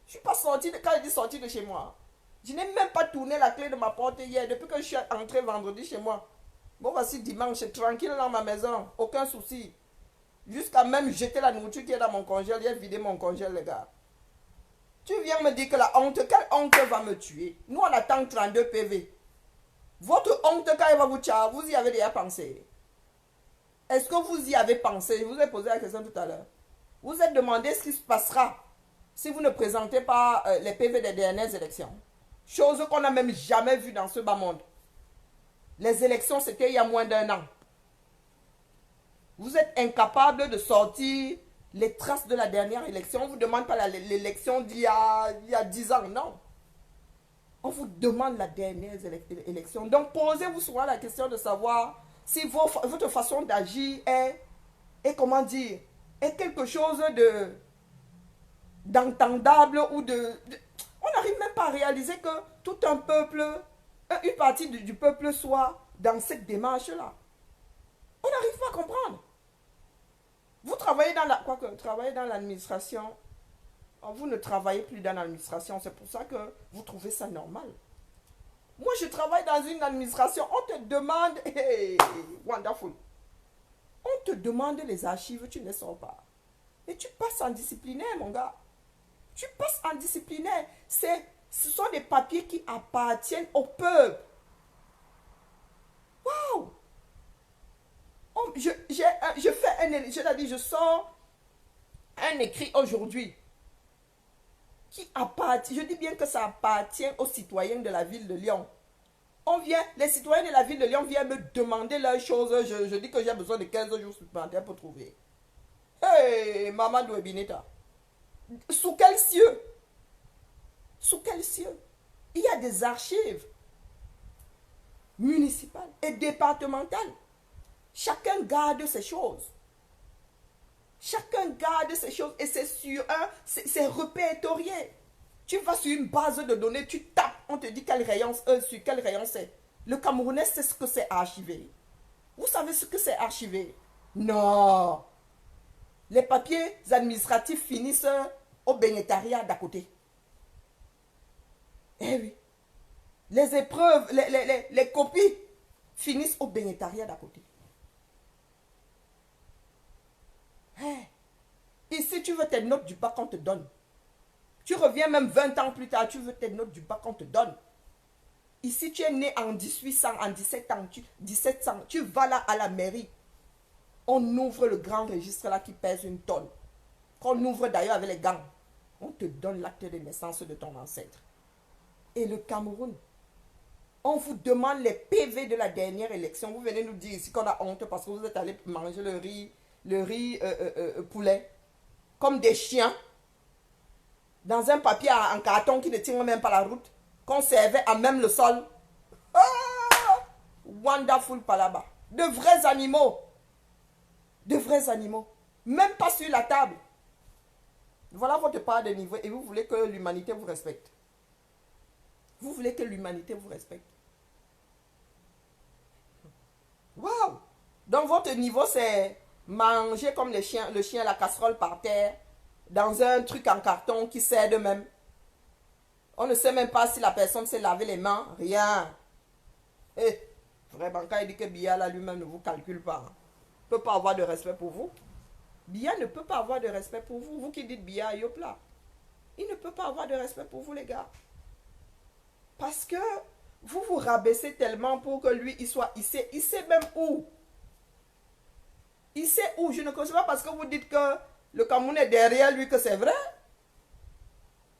Je ne suis pas sorti, quand je dis sorti de chez moi. Je n'ai même pas tourné la clé de ma porte hier, depuis que je suis entré vendredi chez moi. Bon, voici dimanche, tranquille dans ma maison, aucun souci. Jusqu'à même jeter la nourriture qui est dans mon congèle, j'ai vidé mon congèle, les gars. Tu viens me dire que la honte, quelle honte va me tuer? Nous, on attend 32 PV. Votre honte, quand elle va vous tuer, vous y avez déjà pensé? Est-ce que vous y avez pensé? Je vous ai posé la question tout à l'heure. Vous êtes demandé ce qui se passera si vous ne présentez pas les PV des dernières élections. Chose qu'on n'a même jamais vue dans ce bas monde. Les élections, c'était il y a moins d'1 an. Vous êtes incapable de sortir les traces de la dernière élection. On ne vous demande pas l'élection d'il y a 10 ans, non. On vous demande la dernière élection. Donc, posez-vous souvent la question de savoir si votre façon d'agir est, comment dire, est quelque chose d'entendable ou on n'arrive même pas à réaliser que tout un peuple, une partie du peuple soit dans cette démarche-là. On n'arrive pas à comprendre. Vous travaillez travaillez dans l'administration. Vous ne travaillez plus dans l'administration. C'est pour ça que vous trouvez ça normal. Moi, je travaille dans une administration. On te demande... Hey, wonderful. On te demande les archives, tu ne les sors pas. Et tu passes en disciplinaire, mon gars. Tu passes en disciplinaire. Ce sont des papiers qui appartiennent au peuple. Waouh! Je sors un écrit aujourd'hui qui appartient, je dis bien que ça appartient aux citoyens de la ville de Lyon. Les citoyens de la ville de Lyon viennent me demander leurs choses. Je dis que j'ai besoin de 15 jours supplémentaires pour trouver. Hey, Mamadou Ebineta. Sous quel cieux? Sous quel cieux? Il y a des archives municipales et départementales. Chacun garde ses choses. Chacun garde ses choses et c'est répertorié. Tu vas sur une base de données, tu tapes, on te dit quel rayon, sur quel rayon c'est. Le Camerounais sait ce que c'est archivé. Vous savez ce que c'est archivé? Non. Les papiers administratifs finissent au bénétariat d'à côté. Eh oui. Les épreuves, les copies finissent au bénétariat d'à côté. Hey. Ici, tu veux tes notes du bac qu'on te donne. Tu reviens même 20 ans plus tard, tu veux tes notes du bac qu'on te donne. Ici, tu es né en 1800, en 1700, tu vas là à la mairie. On ouvre le grand registre là qui pèse 1 tonne. Qu'on ouvre d'ailleurs avec les gants. On te donne l'acte de naissance de ton ancêtre. Et le Cameroun, on vous demande les PV de la dernière élection. Vous venez nous dire ici qu'on a honte parce que vous êtes allé manger le riz poulet comme des chiens dans un papier en carton qui ne tient même pas la route, qu'on servait à même le sol. Ah, wonderful palaba. De vrais animaux. De vrais animaux. Même pas sur la table. Voilà votre part de niveau et vous voulez que l'humanité vous respecte. Vous voulez que l'humanité vous respecte. Waouh! Donc votre niveau c'est manger comme le chien la casserole par terre, dans un truc en carton qui sert de même. On ne sait même pas si la personne s'est lavé les mains, rien. Eh, vraiment, quand il dit que Biya là lui-même ne vous calcule pas, ne peut pas avoir de respect pour vous. Biya ne peut pas avoir de respect pour vous. Vous qui dites Biya, yop là. Il ne peut pas avoir de respect pour vous, les gars. Parce que vous vous rabaissez tellement pour que lui, il sait même où. Il sait où. Je ne conçois pas parce que vous dites que le Cameroun est derrière lui que c'est vrai.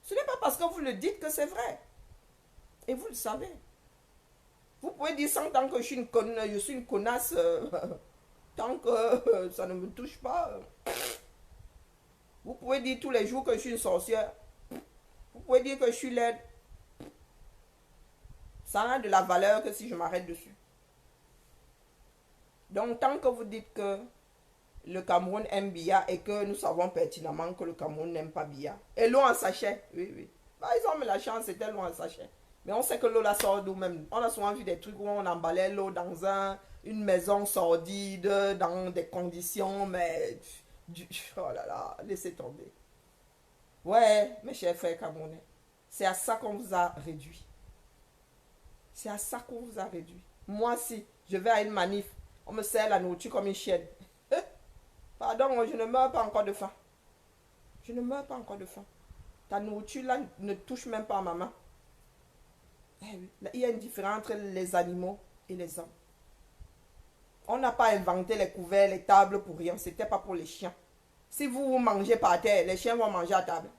Ce n'est pas parce que vous le dites que c'est vrai. Et vous le savez. Vous pouvez dire 100 ans que je suis une connasse, tant que ça ne me touche pas. Vous pouvez dire tous les jours que je suis une sorcière. Vous pouvez dire que je suis laide. Ça n'a de la valeur que si je m'arrête dessus. Donc, tant que vous dites que le Cameroun aime Biya et que nous savons pertinemment que le Cameroun n'aime pas Biya. Et l'eau en sachet, oui, oui. Bah, ils ont mis la chance, c'était l'eau en sachet. Mais on sait que l'eau la sort d'où même. On a souvent vu des trucs où on emballait l'eau dans une maison sordide, dans des conditions, mais... Oh là là, laissez tomber. Ouais, mes chers frères camerounais, c'est à ça qu'on vous a réduit. C'est à ça qu'on vous a réduit. Moi, si je vais à une manif, on me sert la nourriture comme une chienne. Pardon, je ne meurs pas encore de faim. Je ne meurs pas encore de faim. Ta nourriture là ne touche même pas à ma main. Eh oui, il y a une différence entre les animaux et les hommes. On n'a pas inventé les couverts, les tables pour rien. C'était pas pour les chiens. Si vous mangez par terre, les chiens vont manger à table.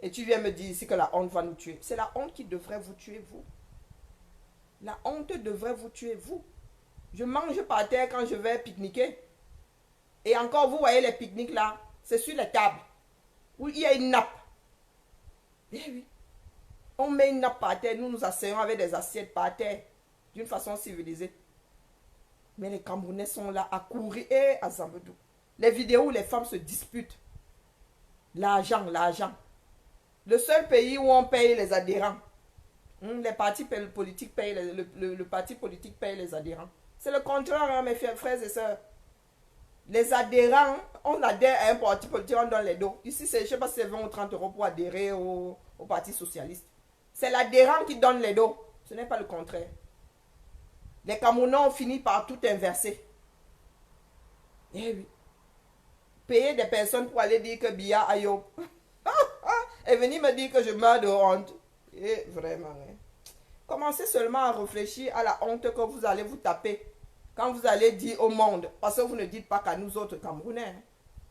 Et tu viens me dire ici que la honte va nous tuer. C'est la honte qui devrait vous tuer, vous. La honte devrait vous tuer, vous. Je mange par terre quand je vais pique-niquer. Et encore, vous voyez les pique-niques là, c'est sur les tables. Où il y a une nappe. Eh oui. On met une nappe par terre, nous nous asseyons avec des assiettes par terre. D'une façon civilisée. Mais les Camerounais sont là à courir et à Zambedou. Les vidéos où les femmes se disputent. L'argent, l'argent. Le seul pays où on paye les adhérents. Les partis politiques payent, le parti politique paye les adhérents. C'est le contraire, hein, mes frères et sœurs. Les adhérents, on adhère à un parti politique, on donne les dos. Ici, je ne sais pas si c'est 20 ou 30 euros pour adhérer au Parti socialiste. C'est l'adhérent qui donne les dos. Ce n'est pas le contraire. Les Camerounais ont fini par tout inverser. Eh oui. Payer des personnes pour aller dire que Biya Ayob. Et venir me dire que je meurs de honte. Et vraiment. Hein. Commencez seulement à réfléchir à la honte que vous allez vous taper. Quand vous allez dire au monde. Parce que vous ne dites pas qu'à nous autres Camerounais. Hein.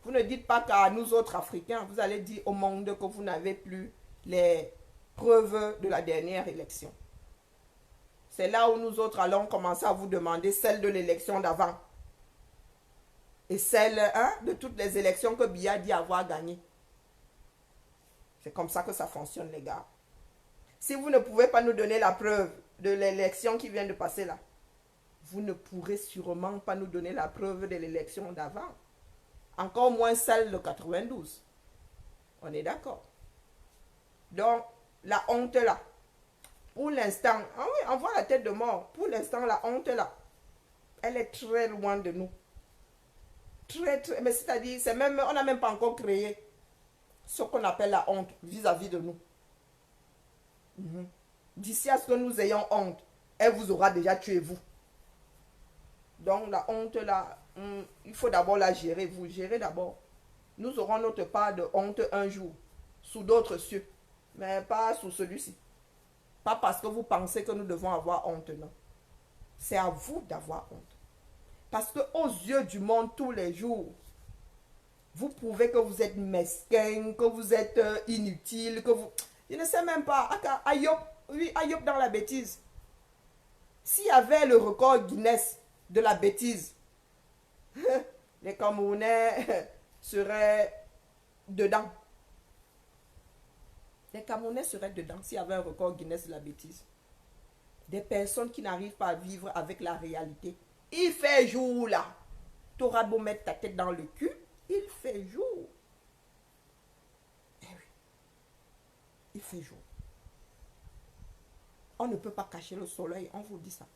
Vous ne dites pas qu'à nous autres Africains. Vous allez dire au monde que vous n'avez plus les preuves de la dernière élection. C'est là où nous autres allons commencer à vous demander celle de l'élection d'avant. Et celle de toutes les élections que Biya dit avoir gagnées. C'est comme ça que ça fonctionne, les gars. Si vous ne pouvez pas nous donner la preuve de l'élection qui vient de passer là, vous ne pourrez sûrement pas nous donner la preuve de l'élection d'avant. Encore moins celle de 92. On est d'accord. Donc, la honte là, pour l'instant, ah oui, on voit la tête de mort. Pour l'instant, la honte là, elle est très loin de nous. Très, très, mais c'est-à-dire, on n'a même pas encore créé ce qu'on appelle la honte vis-à-vis de nous. D'ici à ce que nous ayons honte, elle vous aura déjà tué, vous. Donc, la honte là, il faut d'abord la gérer, vous gérez d'abord. Nous aurons notre part de honte un jour, sous d'autres cieux, mais pas sous celui-ci. Pas parce que vous pensez que nous devons avoir honte, non. C'est à vous d'avoir honte. Parce que aux yeux du monde, tous les jours, vous prouvez que vous êtes mesquin, que vous êtes inutile, que vous... Je ne sais même pas. Ayob, oui, Ayob dans la bêtise. S'il y avait le record Guinness de la bêtise, les Camerounais seraient dedans. Les Camerounais seraient dedans s'il y avait un record Guinness de la bêtise. Des personnes qui n'arrivent pas à vivre avec la réalité. Il fait jour là. Tu auras beau mettre ta tête dans le cul, il fait jour. Eh oui. Il fait jour. On ne peut pas cacher le soleil, on vous dit ça.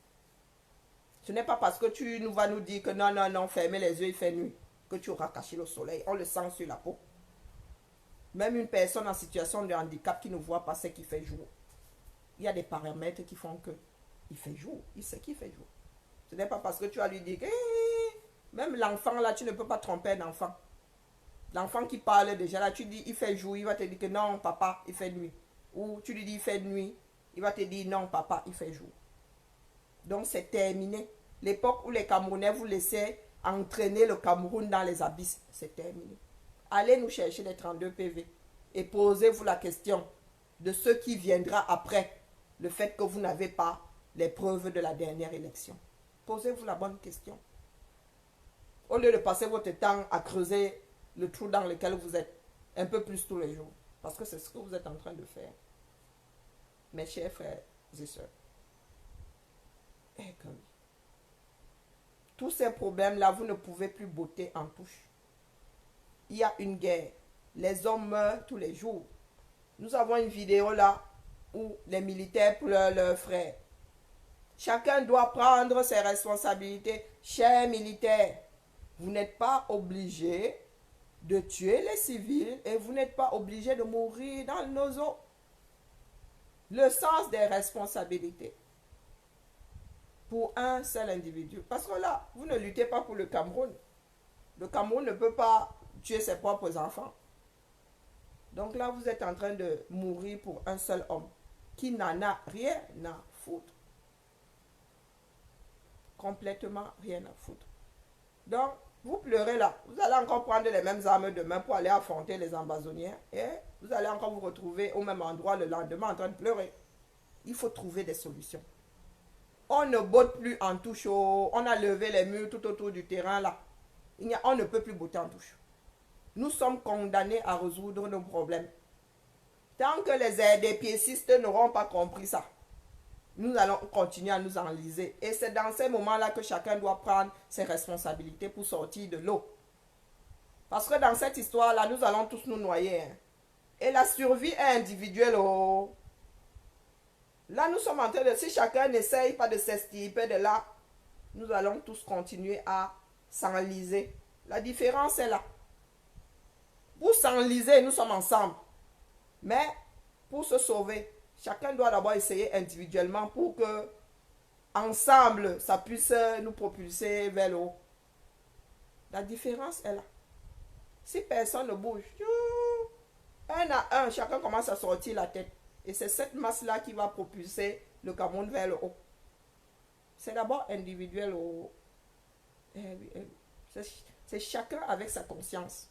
Ce n'est pas parce que tu vas nous dire que non, non, non, fermez les yeux, il fait nuit, que tu auras caché le soleil. On le sent sur la peau. Même une personne en situation de handicap qui ne voit pas ce qu'il fait jour. Il y a des paramètres qui font que il fait jour. Il sait qu'il fait jour. Ce n'est pas parce que tu vas lui dire que même l'enfant là, tu ne peux pas tromper un enfant. L'enfant qui parle déjà là, tu dis il fait jour, il va te dire que non papa, il fait nuit. Ou tu lui dis il fait nuit, il va te dire non papa, il fait jour. Donc c'est terminé. L'époque où les Camerounais vous laissaient entraîner le Cameroun dans les abysses, c'est terminé. Allez nous chercher les 32 PV et posez-vous la question. de ce qui viendra après le fait que vous n'avez pas les preuves de la dernière élection? Posez-vous la bonne question. Au lieu de passer votre temps à creuser le trou dans lequel vous êtes un peu plus tous les jours. Parce que c'est ce que vous êtes en train de faire. Mes chers frères et sœurs. Et comme tous ces problèmes-là, vous ne pouvez plus botter en touche. Il y a une guerre. Les hommes meurent tous les jours. Nous avons une vidéo là où les militaires pleurent leurs frères. Chacun doit prendre ses responsabilités. Chers militaires, vous n'êtes pas obligés de tuer les civils et vous n'êtes pas obligés de mourir dans nos eaux. Le sens des responsabilités pour un seul individu. Parce que là, vous ne luttez pas pour le Cameroun. Le Cameroun ne peut pas tuer ses propres enfants. Donc là, vous êtes en train de mourir pour un seul homme qui n'en a rien à foutre. Complètement rien à foutre. Donc, vous pleurez là. Vous allez encore prendre les mêmes armes demain pour aller affronter les ambazoniens. Et vous allez encore vous retrouver au même endroit le lendemain en train de pleurer. Il faut trouver des solutions. On ne botte plus en touche. On a levé les murs tout autour du terrain là. On ne peut plus botter en touche. Nous sommes condamnés à résoudre nos problèmes. Tant que les RDPCistes n'auront pas compris ça, nous allons continuer à nous enliser. Et c'est dans ces moments-là que chacun doit prendre ses responsabilités pour sortir de l'eau. Parce que dans cette histoire-là, nous allons tous nous noyer. Hein. Et la survie est individuelle. Oh. Là, nous sommes en train de... Si chacun n'essaye pas de s'extirper de là, nous allons tous continuer à s'enliser. La différence est là. Pour s'enliser, nous sommes ensemble. Mais pour se sauver, chacun doit d'abord essayer individuellement pour que, ensemble, ça puisse nous propulser vers le haut. La différence est là. Si personne ne bouge, un à un, chacun commence à sortir la tête. Et c'est cette masse-là qui va propulser le Cameroun vers le haut. C'est d'abord individuel. C'est chacun avec sa conscience.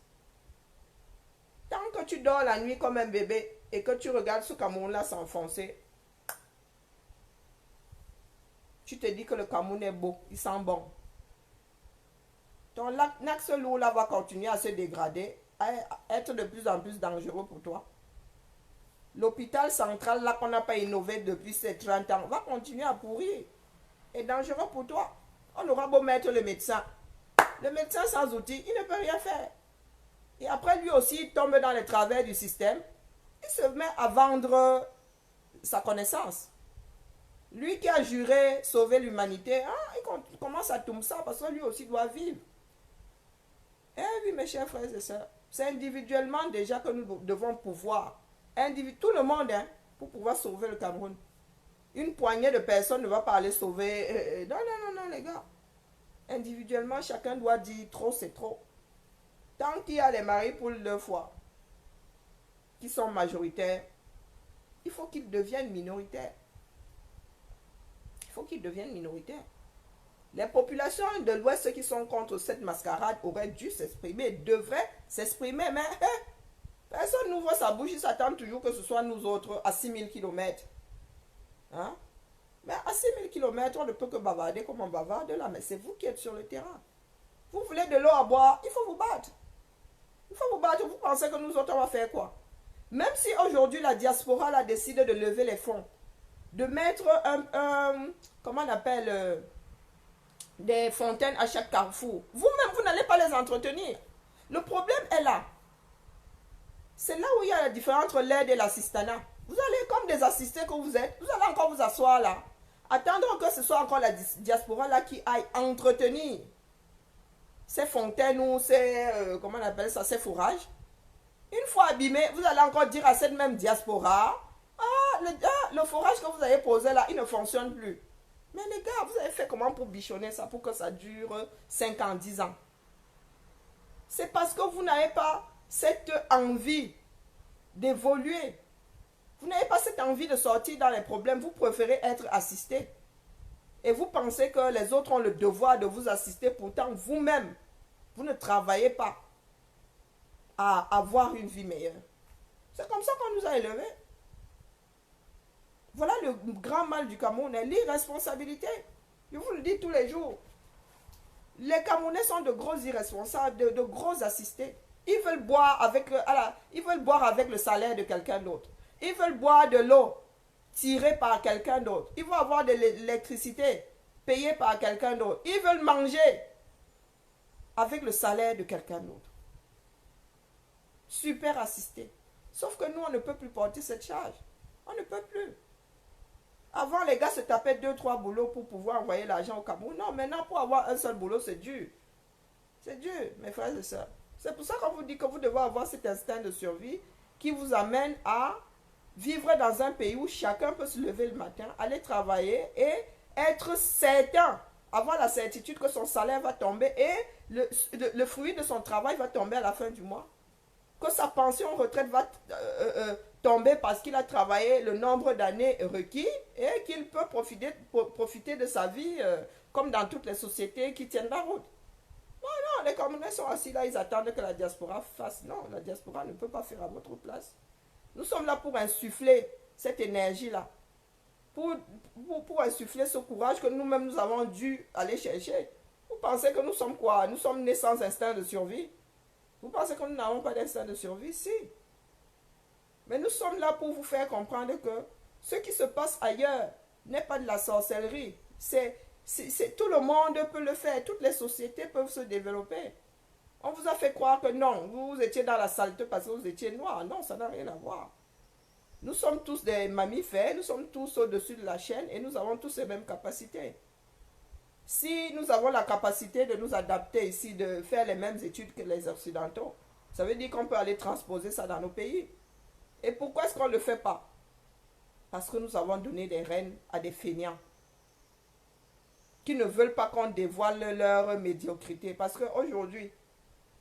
Tant que tu dors la nuit comme un bébé et que tu regardes ce Cameroun-là s'enfoncer, tu te dis que le Cameroun est beau, il sent bon. Ton axe lourd-là va continuer à se dégrader, à être de plus en plus dangereux pour toi. L'hôpital central, là qu'on n'a pas innové depuis ces 30 ans, va continuer à pourrir. Et dangereux pour toi. On aura beau mettre le médecin. Le médecin sans outils, il ne peut rien faire. Et après, lui aussi, il tombe dans les travers du système. Il se met à vendre sa connaissance. Lui qui a juré sauver l'humanité, il commence à tomber ça parce que lui aussi doit vivre. Eh oui, mes chers frères et sœurs, c'est individuellement déjà que nous devons pouvoir. Tout le monde, pour pouvoir sauver le Cameroun. Une poignée de personnes ne va pas aller sauver. Non, les gars. Individuellement, chacun doit dire trop, c'est trop. Tant qu'il y a les maris pour 2 fois qui sont majoritaires, il faut qu'ils deviennent minoritaires. Il faut qu'ils deviennent minoritaires. Les populations de l'Ouest qui sont contre cette mascarade auraient dû s'exprimer, devraient s'exprimer, mais personne n'ouvre sa bouche, ils s'attendent toujours que ce soit nous autres à 6000 km. Hein? Mais à 6000 km, on ne peut que bavarder comme on bavarde là, mais c'est vous qui êtes sur le terrain. Vous voulez de l'eau à boire, il faut vous battre. Il faut vous battre, vous pensez que nous autres on va faire quoi? Même si aujourd'hui la diaspora là, décide de lever les fonds, de mettre comment on appelle, des fontaines à chaque carrefour, vous-même vous n'allez pas les entretenir. Le problème est là. C'est là où il y a la différence entre l'aide et l'assistanat. Vous allez, comme des assistés que vous êtes, vous allez encore vous asseoir là. Attendre que ce soit encore la diaspora là qui aille entretenir ces fontaines ou ces, comment on appelle ça, ces fourrages. Une fois abîmés, vous allez encore dire à cette même diaspora, le forage que vous avez posé là, il ne fonctionne plus. Mais les gars, vous avez fait comment pour bichonner ça, pour que ça dure 5 ans, 10 ans? C'est parce que vous n'avez pas cette envie d'évoluer. Vous n'avez pas cette envie de sortir dans les problèmes. Vous préférez être assisté. Et vous pensez que les autres ont le devoir de vous assister. Pourtant, vous-même, vous ne travaillez pas à avoir une vie meilleure. C'est comme ça qu'on nous a élevés. Voilà le grand mal du Cameroun, l'irresponsabilité. Je vous le dis tous les jours. Les Camerounais sont de gros irresponsables, de gros assistés. Ils veulent boire avec ils veulent boire avec le salaire de quelqu'un d'autre. Ils veulent boire de l'eau tirée par quelqu'un d'autre. Ils vont avoir de l'électricité payée par quelqu'un d'autre. Ils veulent manger avec le salaire de quelqu'un d'autre. Super assisté. Sauf que nous, on ne peut plus porter cette charge. On ne peut plus. Avant, les gars se tapaient 2-3 boulots pour pouvoir envoyer l'argent au Cameroun. Non, maintenant, pour avoir un seul boulot, c'est dur. C'est dur, mes frères et sœurs. C'est pour ça qu'on vous dit que vous devez avoir cet instinct de survie qui vous amène à vivre dans un pays où chacun peut se lever le matin, aller travailler et être certain, avoir la certitude que son salaire va tomber et le fruit de son travail va tomber à la fin du mois. Que sa pension retraite va tomber parce qu'il a travaillé le nombre d'années requis et qu'il peut profiter de sa vie comme dans toutes les sociétés qui tiennent la route. Non, les Camerounais sont assis là, ils attendent que la diaspora fasse. Non, la diaspora ne peut pas faire à votre place. Nous sommes là pour insuffler cette énergie-là. Pour insuffler ce courage que nous-mêmes nous avons dû aller chercher. Vous pensez que nous sommes quoi? Nous sommes nés sans instinct de survie? Vous pensez que nous n'avons pas d'instinct de survie? Si. Mais nous sommes là pour vous faire comprendre que ce qui se passe ailleurs n'est pas de la sorcellerie. Tout le monde peut le faire. Toutes les sociétés peuvent se développer. On vous a fait croire que non, vous étiez dans la saleté parce que vous étiez noir. Non, ça n'a rien à voir. Nous sommes tous des mammifères, nous sommes tous au-dessus de la chaîne et nous avons tous les mêmes capacités. Si nous avons la capacité de nous adapter ici, de faire les mêmes études que les Occidentaux, ça veut dire qu'on peut aller transposer ça dans nos pays. Et pourquoi est-ce qu'on ne le fait pas? Parce que nous avons donné des rênes à des feignants qui ne veulent pas qu'on dévoile leur médiocrité. Parce qu'aujourd'hui,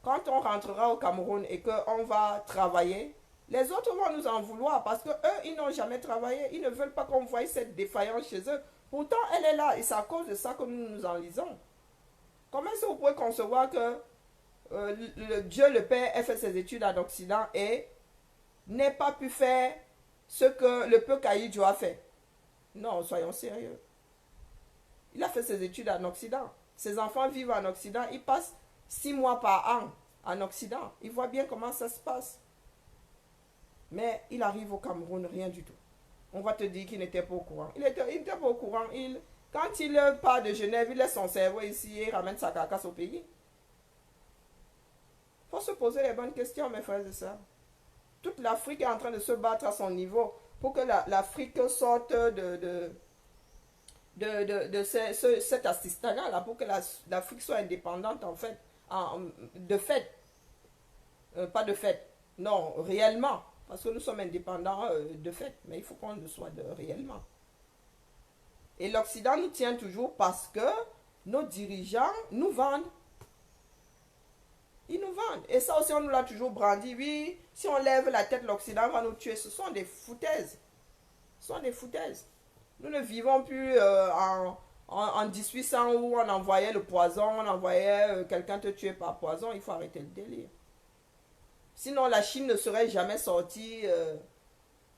quand on rentrera au Cameroun et qu'on va travailler, les autres vont nous en vouloir parce qu'eux, ils n'ont jamais travaillé. Ils ne veulent pas qu'on voie cette défaillance chez eux. Pourtant, elle est là et c'est à cause de ça que nous nous enlisons. Comment est-ce que vous pouvez concevoir que Dieu le Père ait fait ses études en Occident et n'ait pas pu faire ce que le peu Caïdjo a fait? Non, soyons sérieux. Il a fait ses études en Occident. Ses enfants vivent en Occident. Ils passent 6 mois par an en Occident. Ils voient bien comment ça se passe. Mais il arrive au Cameroun, rien du tout. On va te dire qu'il n'était pas au courant. Il n'était pas au courant. Quand il part de Genève, il laisse son cerveau ici et ramène sa carcasse au pays. Il faut se poser les bonnes questions, mes frères et sœurs. Toute l'Afrique est en train de se battre à son niveau pour que l'Afrique sorte de cet assistanat-là, pour que l'Afrique soit indépendante, en fait, de fait. Pas de fait. Non, réellement. Parce que nous sommes indépendants de fait. Mais il faut qu'on le soit réellement. Et l'Occident nous tient toujours parce que nos dirigeants nous vendent. Ils nous vendent. Et ça aussi, on nous l'a toujours brandi. Oui, si on lève la tête, l'Occident va nous tuer. Ce sont des foutaises. Ce sont des foutaises. Nous ne vivons plus en 1800 où on envoyait le poison, on envoyait quelqu'un te tuer par poison. Il faut arrêter le délire. Sinon, la Chine ne serait jamais sortie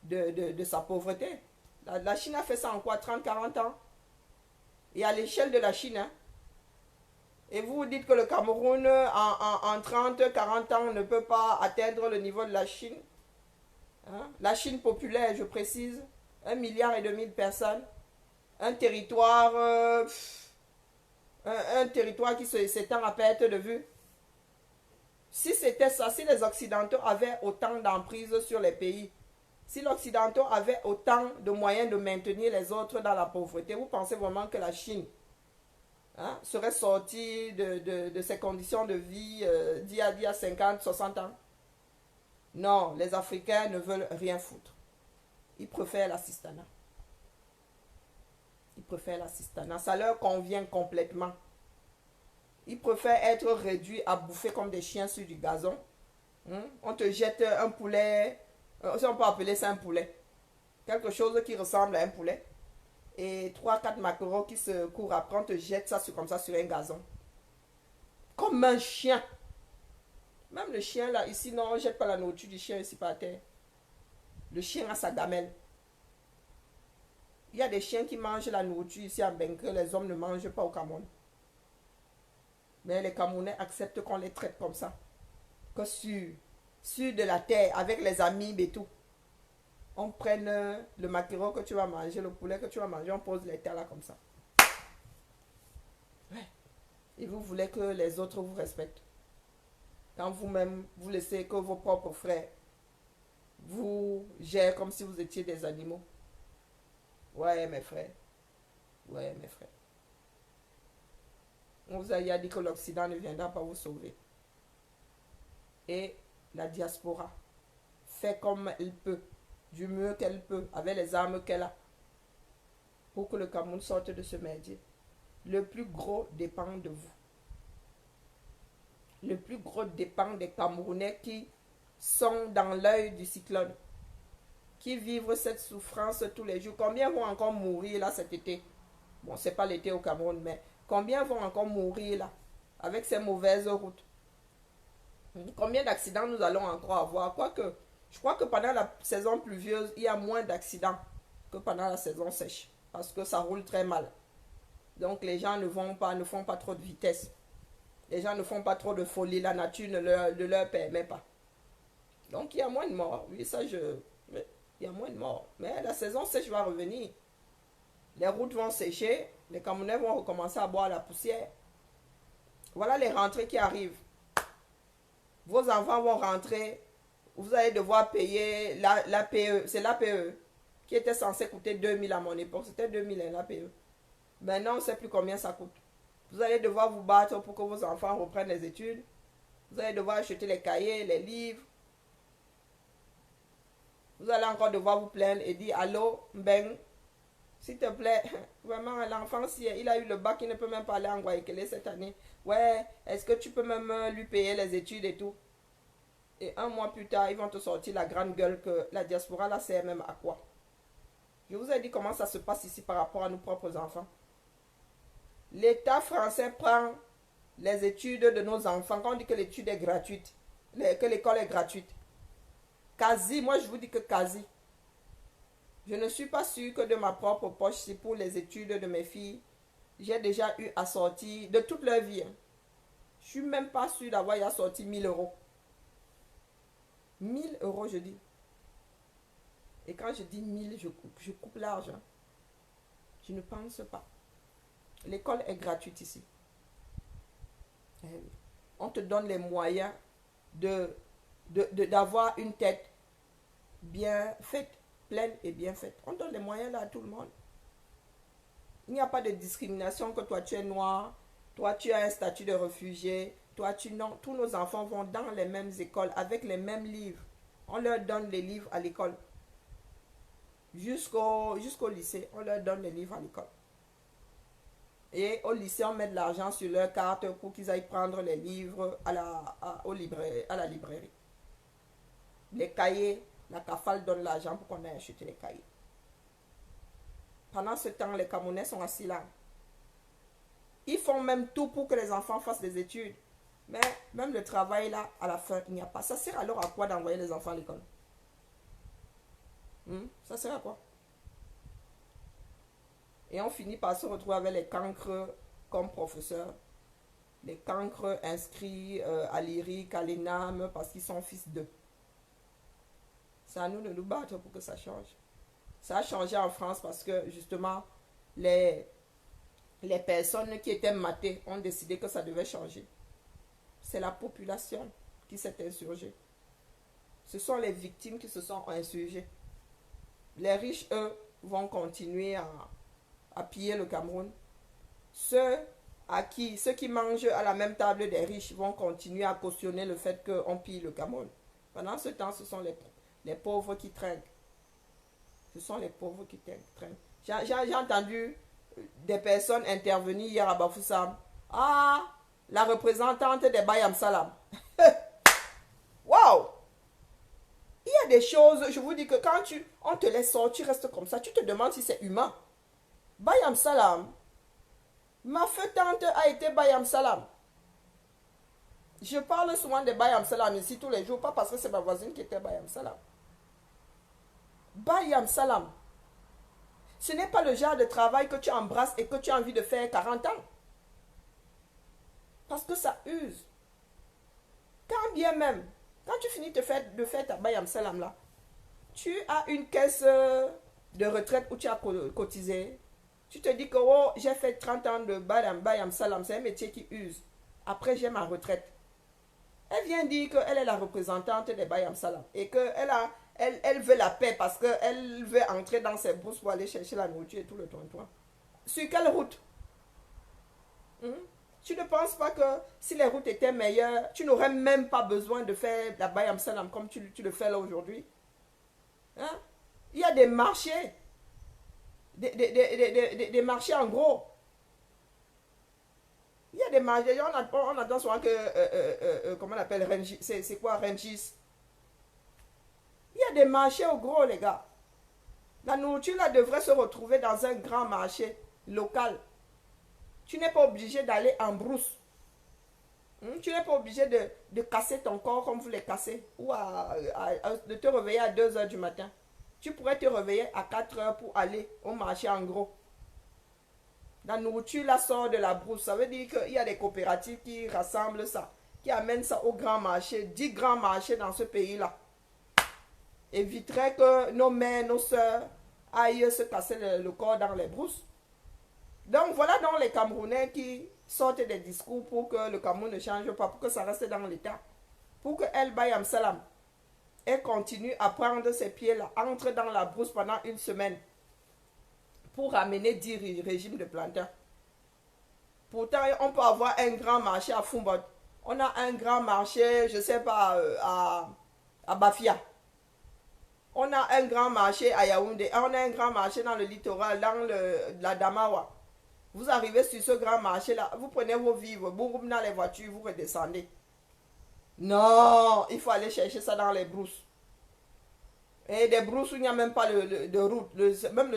de sa pauvreté. La Chine a fait ça en quoi? 30-40 ans. Et à l'échelle de la Chine, hein. Et vous dites que le Cameroun, en 30-40 ans, ne peut pas atteindre le niveau de la Chine. Hein? La Chine populaire, je précise, 1,5 milliard de personnes. Un territoire, un territoire qui s'étend à perte de vue. Si c'était ça, si les Occidentaux avaient autant d'emprise sur les pays, si les Occidentaux avaient autant de moyens de maintenir les autres dans la pauvreté, vous pensez vraiment que la Chine serait sortie de ces conditions de vie d'il y a 50, 60 ans? Non, les Africains ne veulent rien foutre. Ils préfèrent l'assistanat. Ils préfèrent l'assistanat. Ça leur convient complètement. Ils préfèrent être réduits à bouffer comme des chiens sur du gazon. On te jette un poulet, si on peut appeler ça un poulet. Quelque chose qui ressemble à un poulet. Et 3-4 maquereaux qui se courent après, on te jette ça comme ça sur un gazon. Comme un chien. Même le chien là, ici, non, on ne jette pas la nourriture du chien ici par terre. Le chien a sa gamelle. Il y a des chiens qui mangent la nourriture ici à Ben que les hommes ne mangent pas au Cameroun. Mais les Camerounais acceptent qu'on les traite comme ça. Que sur de la terre, avec les amibes et tout. On prenne le maquereau que tu vas manger, le poulet que tu vas manger, on pose les terres là comme ça. Ouais. Et vous voulez que les autres vous respectent. Quand vous-même, vous laissez que vos propres frères vous gèrent comme si vous étiez des animaux. Ouais, mes frères. Ouais, mes frères. On vous a dit que l'Occident ne viendra pas vous sauver. Et la diaspora fait comme elle peut, du mieux qu'elle peut, avec les armes qu'elle a, pour que le Cameroun sorte de ce merdier. Le plus gros dépend de vous. Le plus gros dépend des Camerounais qui sont dans l'œil du cyclone, qui vivent cette souffrance tous les jours. Combien vont encore mourir là cet été? Bon, c'est pas l'été au Cameroun, mais combien vont encore mourir là, avec ces mauvaises routes? Combien d'accidents nous allons encore avoir? Quoique, je crois que pendant la saison pluvieuse, il y a moins d'accidents que pendant la saison sèche, parce que ça roule très mal. Donc les gens ne font pas trop de vitesse. Les gens ne font pas trop de folie. La nature ne leur permet pas. Donc il y a moins de morts. Oui, il y a moins de morts. Mais la saison sèche va revenir. Les routes vont sécher. Les Camerounais vont recommencer à boire la poussière. Voilà les rentrées qui arrivent. Vos enfants vont rentrer. Vous allez devoir payer l'APE. C'est l'APE qui était censé coûter 2000 à mon époque. C'était 2000 l'APE. Maintenant, on ne sait plus combien ça coûte. Vous allez devoir vous battre pour que vos enfants reprennent les études. Vous allez devoir acheter les cahiers, les livres. Vous allez encore devoir vous plaindre et dire, allô, Ben, s'il te plaît, vraiment, l'enfant, si il a eu le bac, il ne peut même pas aller en Guayaquil cette année. Ouais, est-ce que tu peux même lui payer les études et tout? Et un mois plus tard, ils vont te sortir la grande gueule que la diaspora, là, sert même à quoi? Je vous ai dit comment ça se passe ici par rapport à nos propres enfants. L'État français prend les études de nos enfants. Quand on dit que l'étude est gratuite, que l'école est gratuite, quasi, moi je vous dis que quasi. Je ne suis pas sûre que de ma propre poche, si pour les études de mes filles, j'ai déjà eu à sortir de toute leur vie. Je ne suis même pas sûre d'avoir eu à sortir 1000 euros. 1000 euros, je dis. Et quand je dis 1000, je coupe l'argent. Je ne pense pas. L'école est gratuite ici. On te donne les moyens d'avoir une tête bien faite, pleine et bien faite. On donne les moyens là à tout le monde. Il n'y a pas de discrimination que toi tu es noir, toi tu as un statut de réfugié, toi tu non. Tous nos enfants vont dans les mêmes écoles avec les mêmes livres. On leur donne les livres à l'école. Jusqu'au lycée, on leur donne les livres à l'école. Et au lycée, on met de l'argent sur leur carte pour qu'ils aillent prendre les livres à la librairie. Les cahiers, la CAFAL donne l'argent pour qu'on aille acheter les cahiers. Pendant ce temps, les Camerounais sont assis là. Ils font même tout pour que les enfants fassent des études. Mais même le travail là, à la fin, il n'y a pas. Ça sert alors à quoi d'envoyer les enfants à l'école? Ça sert à quoi? Et on finit par se retrouver avec les cancres comme professeurs. Les cancres inscrits à l'IRIC, à l'ENAM, parce qu'ils sont fils d'eux. C'est à nous de nous battre pour que ça change. Ça a changé en France parce que justement, les personnes qui étaient matées ont décidé que ça devait changer. C'est la population qui s'est insurgée. Ce sont les victimes qui se sont insurgées. Les riches, eux, vont continuer à piller le Cameroun. Ceux qui mangent à la même table des riches vont continuer à cautionner le fait qu'on pille le Cameroun. Pendant ce temps, ce sont les pauvres qui trinquent. Ce sont les pauvres qui trinquent. J'ai entendu des personnes intervenir hier à Bafoussam. Ah, la représentante des Bayam Salam. Waouh! Il y a des choses, je vous dis que quand on te laisse sortir, tu restes comme ça. Tu te demandes si c'est humain. Bayam Salam. Ma feu-tante a été Bayam Salam. Je parle souvent de Bayam Salam ici tous les jours, pas parce que c'est ma voisine qui était Bayam Salam. Bayam Salam. Ce n'est pas le genre de travail que tu embrasses et que tu as envie de faire 40 ans. Parce que ça use. Quand bien même, quand tu finis de faire ta bayam salam là, tu as une caisse de retraite où tu as cotisé. Tu te dis que oh, j'ai fait 30 ans de bayam salam, c'est un métier qui use. Après, j'ai ma retraite. Elle vient dire qu'elle est la représentante des bayam salam et qu'elle veut la paix parce qu'elle veut entrer dans ses bourses pour aller chercher la nourriture et tout le temps. Sur quelle route? Tu ne penses pas que si les routes étaient meilleures, tu n'aurais même pas besoin de faire la bayam salam comme tu le fais là aujourd'hui? Hein? Il y a des marchés, des marchés en gros. Il y a des marchés, on attend souvent que, comment on appelle, Rengis, c'est quoi Rengis? Il y a des marchés au gros, les gars. La nourriture là devrait se retrouver dans un grand marché local. Tu n'es pas obligé d'aller en brousse. Tu n'es pas obligé de casser ton corps comme vous les cassez. Ou de te réveiller à 2 heures du matin. Tu pourrais te réveiller à 4 heures pour aller au marché en gros. La nourriture là sort de la brousse. Ça veut dire qu'il y a des coopératives qui rassemblent ça. Qui amènent ça au grand marché. 10 grands marchés dans ce pays-là. Éviterait que nos mères, nos soeurs aillent se casser le corps dans les brousses. Donc voilà donc les Camerounais qui sortent des discours pour que le Cameroun ne change pas, pour que ça reste dans l'état. Pour que El Bayam Salam, elle continue à prendre ses pieds-là, entre dans la brousse pendant une semaine pour ramener 10 régimes de plantains. Pourtant, on peut avoir un grand marché à Fumbot. On a un grand marché, je ne sais pas, à Bafia. On a un grand marché à Yaoundé. On a un grand marché dans le littoral, dans la Damawa. Vous arrivez sur ce grand marché-là, vous prenez vos vivres, vous dans les voitures, vous redescendez. Non, il faut aller chercher ça dans les brousses. Et des brousses où il n'y a même pas de route, même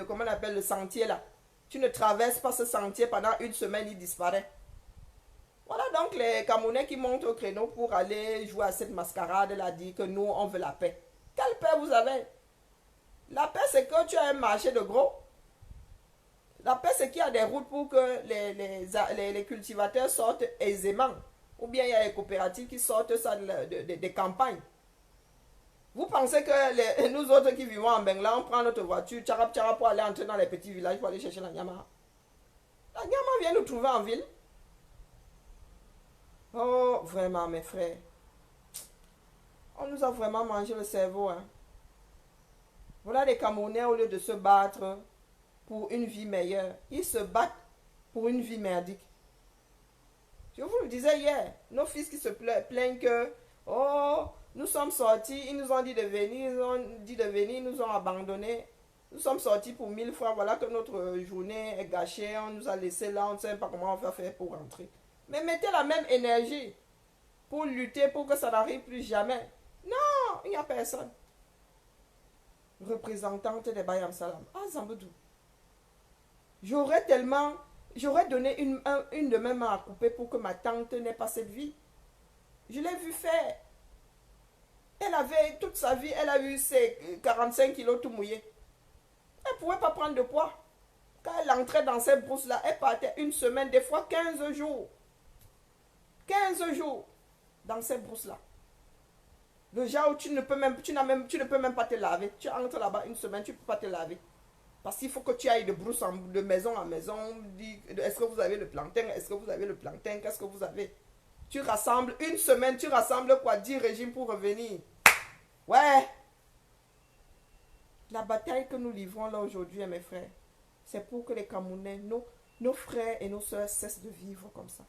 comment on appelle, le sentier là. Tu ne traverses pas ce sentier pendant une semaine, il disparaît. Voilà donc les Camerounais qui montent au créneau pour aller jouer à cette mascarade là, dit que nous, on veut la paix. Quelle paix vous avez? La paix, c'est que tu as un marché de gros. La paix, c'est qu'il y a des routes pour que les cultivateurs sortent aisément. Ou bien il y a des coopératives qui sortent ça des campagnes. Vous pensez que nous autres qui vivons en Bengla, on prend notre voiture, tcharap tcharap, pour aller entrer dans les petits villages, pour aller chercher la Nyama? La Nyama vient nous trouver en ville. Oh, vraiment, mes frères. On nous a vraiment mangé le cerveau. Hein. Voilà les Camerounais, au lieu de se battre pour une vie meilleure, ils se battent pour une vie merdique. Je vous le disais hier, nos fils qui se plaignent que, oh, nous sommes sortis, ils nous ont dit de venir, ils nous ont abandonnés. Nous sommes sortis pour 1000 francs, voilà que notre journée est gâchée, on nous a laissé là, on ne sait pas comment on va faire pour rentrer. Mais mettez la même énergie pour lutter pour que ça n'arrive plus jamais. Non, il n'y a personne. Représentante des Bayam Salam. Ah, Zambedou. J'aurais donné une de mes mains à couper pour que ma tante n'ait pas cette vie. Je l'ai vu faire. Elle avait, toute sa vie, elle a eu ses 45 kilos tout mouillés. Elle ne pouvait pas prendre de poids. Quand elle entrait dans ces brousses-là, elle partait une semaine, des fois 15 jours. 15 jours dans ces brousses-là. Le genre où tu ne peux même pas te laver. Tu entres là-bas une semaine, tu ne peux pas te laver. Parce qu'il faut que tu ailles de brousse de maison en maison. Est-ce que vous avez le plantain? Est-ce que vous avez le plantain? Qu'est-ce que vous avez? Tu rassembles une semaine, tu rassembles quoi? 10 régimes pour revenir. Ouais. La bataille que nous livrons là aujourd'hui, mes frères, c'est pour que les Camerounais, nos frères et nos soeurs cessent de vivre comme ça.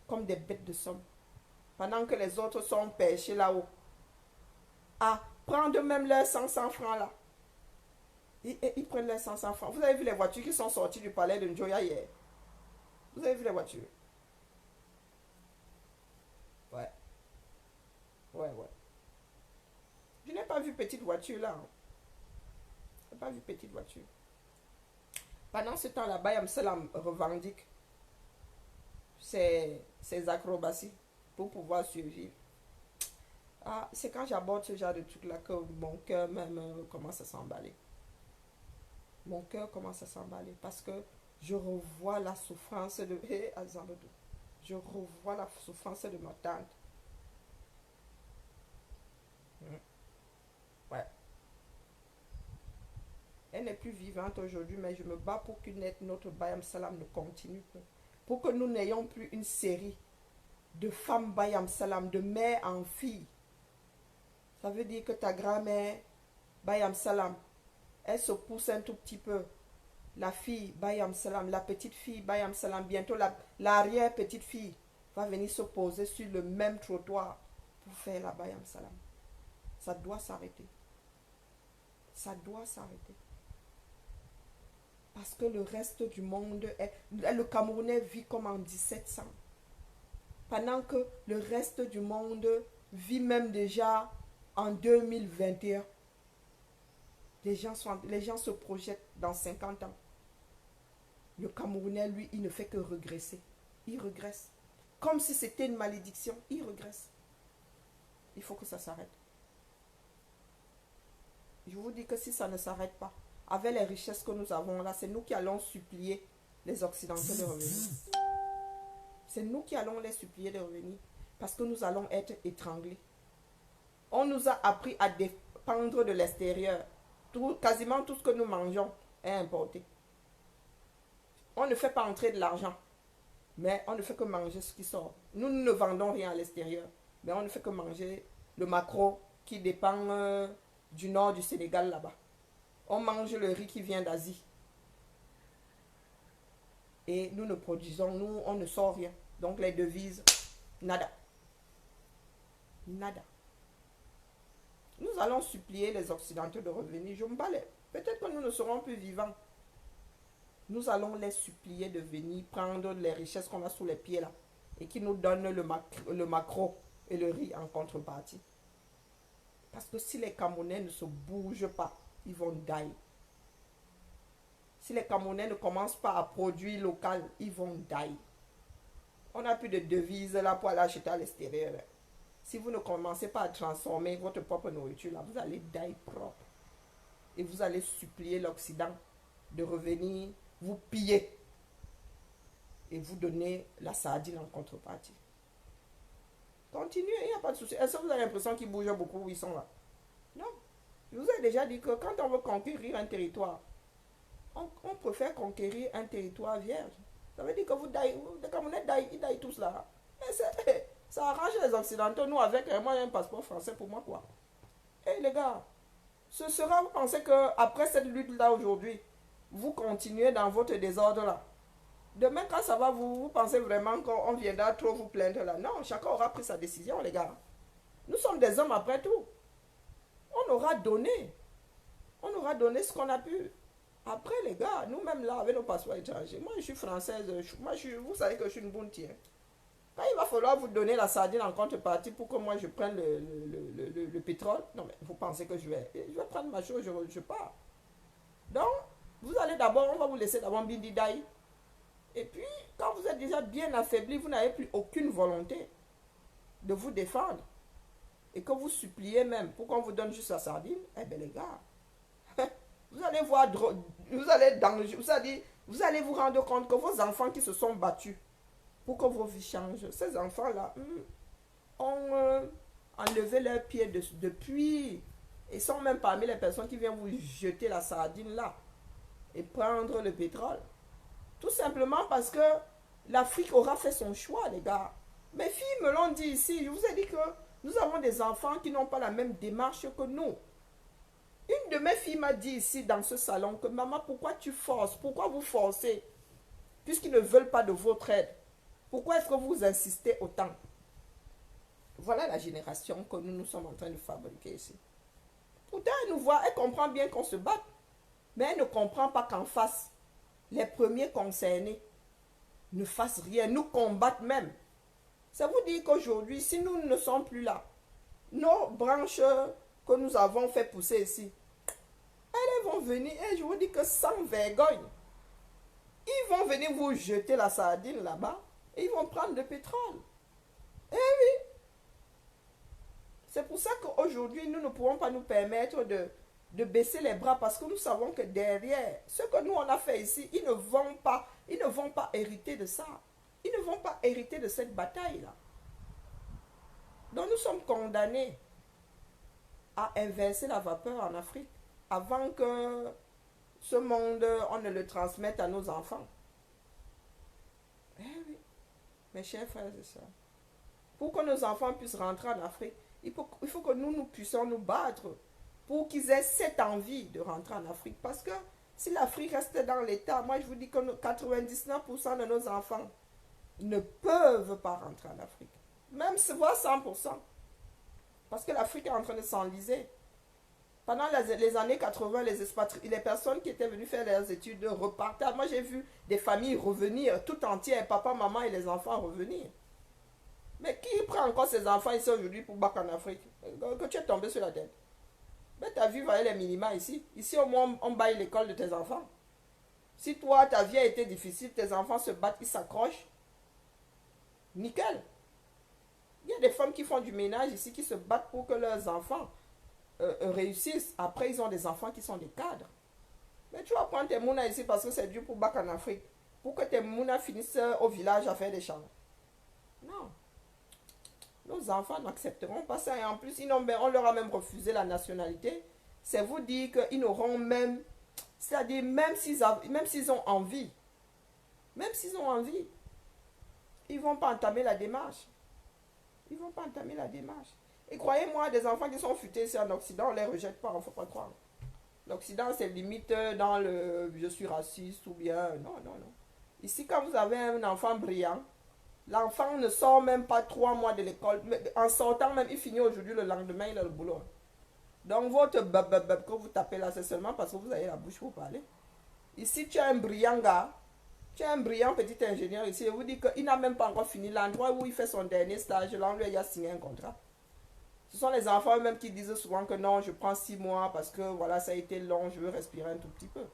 Comme des bêtes de somme. Pendant que les autres sont pêchés là-haut. À prendre même leurs 500 francs là. Ils prennent les 500 francs. Vous avez vu les voitures qui sont sorties du palais de Njoya hier? Vous avez vu les voitures? Ouais. Ouais. Je n'ai pas vu petite voiture là. Je n'ai pas vu petite voiture. Pendant ce temps, là, Bayam Salam revendique ses acrobaties pour pouvoir survivre. Ah, c'est quand j'aborde ce genre de truc là que mon cœur même commence à s'emballer. Mon cœur commence à s'emballer parce que je revois la souffrance de... Hé, Azanodou. Je revois la souffrance de ma tante. Mm. Ouais. Elle n'est plus vivante aujourd'hui, mais je me bats pour qu'une notre Bayam Salam ne continue plus. Pour que nous n'ayons plus une série de femmes Bayam Salam, de mère en fille. Ça veut dire que ta grand-mère, Bayam Salam, elle se pousse un tout petit peu. La fille, Bayam Salam, la petite fille, Bayam Salam, bientôt l'arrière-petite fille va venir se poser sur le même trottoir pour faire la Bayam Salam. Ça doit s'arrêter. Ça doit s'arrêter. Parce que le reste du monde, le Camerounais vit comme en 1700. Pendant que le reste du monde vit même déjà en 2021. Les gens se projettent dans 50 ans. Le Camerounais, lui, il ne fait que regresser. Il regresse. Comme si c'était une malédiction. Il regresse. Il faut que ça s'arrête. Je vous dis que si ça ne s'arrête pas, avec les richesses que nous avons là, c'est nous qui allons supplier les Occidentaux de revenir. C'est nous qui allons les supplier de revenir. Parce que nous allons être étranglés. On nous a appris à dépendre de l'extérieur. Quasiment tout ce que nous mangeons est importé. On ne fait pas entrer de l'argent, mais on ne fait que manger ce qui sort. Nous ne vendons rien à l'extérieur, mais on ne fait que manger le maquereau qui dépend du nord du Sénégal là-bas. On mange le riz qui vient d'Asie. Et nous ne produisons, nous, on ne sort rien. Donc les devises, nada. Nada. Nous allons supplier les Occidentaux de revenir. Je me balais. Peut-être que nous ne serons plus vivants. Nous allons les supplier de venir prendre les richesses qu'on a sous les pieds là. Et qui nous donnent le maquereau et le riz en contrepartie. Parce que si les Camerounais ne se bougent pas, ils vont die. Si les Camerounais ne commencent pas à produire local, ils vont die. On n'a plus de devises là pour aller acheter à l'extérieur. Si vous ne commencez pas à transformer votre propre nourriture là, vous allez die propre. Et vous allez supplier l'Occident de revenir vous piller et vous donner la sardine en contrepartie. Continuez, il n'y a pas de souci. Est-ce que vous avez l'impression qu'ils bougent beaucoup où ils sont là? Non. Je vous ai déjà dit que quand on veut conquérir un territoire, on préfère conquérir un territoire vierge. Ça veut dire que les Camerounais, ils daillent tous là. Et ça arrange les Occidentaux. Nous, avec moi, un passeport français pour moi, quoi. Et les gars, ce sera, vous pensez qu'après cette lutte-là aujourd'hui, vous continuez dans votre désordre là. Demain, quand ça va, vous pensez vraiment qu'on viendra trop vous plaindre là. Non, chacun aura pris sa décision, les gars. Nous sommes des hommes après tout. On aura donné. On aura donné ce qu'on a pu. Après, les gars, nous-mêmes là, avec nos passeports étrangers, moi je suis française, vous savez que je suis une bonne tienne. Quand il va falloir vous donner la sardine en contrepartie pour que moi je prenne le pétrole, non mais vous pensez que je vais prendre ma chose, je pars. Donc, vous allez d'abord, on va vous laisser d'abord Bindi Daï. Et puis, quand vous êtes déjà bien affaibli, vous n'avez plus aucune volonté de vous défendre. Et que vous suppliez même pour qu'on vous donne juste la sardine, eh bien les gars, vous allez voir, vous allez vous rendre compte que vos enfants qui se sont battus pour que vos vies changent, ces enfants-là ont enlevé leurs pieds depuis. Ils sont même parmi les personnes qui viennent vous jeter la sardine là et prendre le pétrole. Tout simplement parce que l'Afrique aura fait son choix, les gars. Mes filles me l'ont dit ici. Je vous ai dit que nous avons des enfants qui n'ont pas la même démarche que nous. Une de mes filles m'a dit ici dans ce salon que maman, pourquoi tu forces? Pourquoi vous forcez? Puisqu'ils ne veulent pas de votre aide. Pourquoi est-ce que vous insistez autant? Voilà la génération que nous sommes en train de fabriquer ici. Pourtant, elle nous voit, elle comprend bien qu'on se batte. Mais elle ne comprend pas qu'en face, les premiers concernés ne fassent rien, nous combattent même. Ça vous dit qu'aujourd'hui, si nous ne sommes plus là, nos branches que nous avons fait pousser ici, elles vont venir, et je vous dis que sans vergogne, ils vont venir vous jeter la sardine là-bas, et ils vont prendre le pétrole. Eh oui. C'est pour ça qu'aujourd'hui, nous ne pouvons pas nous permettre de baisser les bras parce que nous savons que derrière, ce que nous on a fait ici, ils ne vont pas hériter de ça. Ils ne vont pas hériter de cette bataille-là. Donc nous sommes condamnés à inverser la vapeur en Afrique avant que ce monde, on ne le transmette à nos enfants. Eh oui, mes chers frères et sœurs. Pour que nos enfants puissent rentrer en Afrique, il faut que nous puissions nous battre pour qu'ils aient cette envie de rentrer en Afrique. Parce que si l'Afrique reste dans l'état, moi je vous dis que 99% de nos enfants ne peuvent pas rentrer en Afrique. Même voire 100%. Parce que l'Afrique est en train de s'enliser. Pendant les années 80, les personnes qui étaient venues faire leurs études repartaient. Moi j'ai vu des familles revenir tout entières, papa, maman et les enfants revenir. Mais qui prend encore ses enfants ici aujourd'hui pour battre en Afrique? Que tu es tombé sur la tête. Mais tu as vu, voyez les minima ici. Ici, au moins, on baille l'école de tes enfants. Si toi, ta vie a été difficile, tes enfants se battent, ils s'accrochent. Nickel. Il y a des femmes qui font du ménage ici, qui se battent pour que leurs enfants réussissent. Après, ils ont des enfants qui sont des cadres. Mais tu vas prendre tes mounas ici parce que c'est dur pour battre en Afrique. Pour que tes mounas finissent au village à faire des champs. Non. Nos enfants n'accepteront pas ça. Et en plus, on leur a même refusé la nationalité. C'est vous dire qu'ils n'auront même... C'est-à-dire, même s'ils ont envie, ils ne vont pas entamer la démarche. Ils ne vont pas entamer la démarche. Et croyez-moi, des enfants qui sont futés ici en Occident, on ne les rejette pas, il ne faut pas croire. L'Occident, c'est limite dans le je suis raciste ou bien... Non, non, non. Ici, quand vous avez un enfant brillant, l'enfant ne sort même pas 3 mois de l'école. En sortant même, il finit aujourd'hui, le lendemain, il a le boulot. Donc votre que vous tapez là, c'est seulement parce que vous avez la bouche pour parler. Ici, tu as un brillant gars, tu as un brillant petit ingénieur ici, et vous dites qu'il n'a même pas encore fini l'endroit où il fait son dernier stage, là, on lui a signé un contrat. Ce sont les enfants eux-mêmes qui disent souvent que non, je prends 6 mois parce que voilà, ça a été long, je veux respirer un tout petit peu.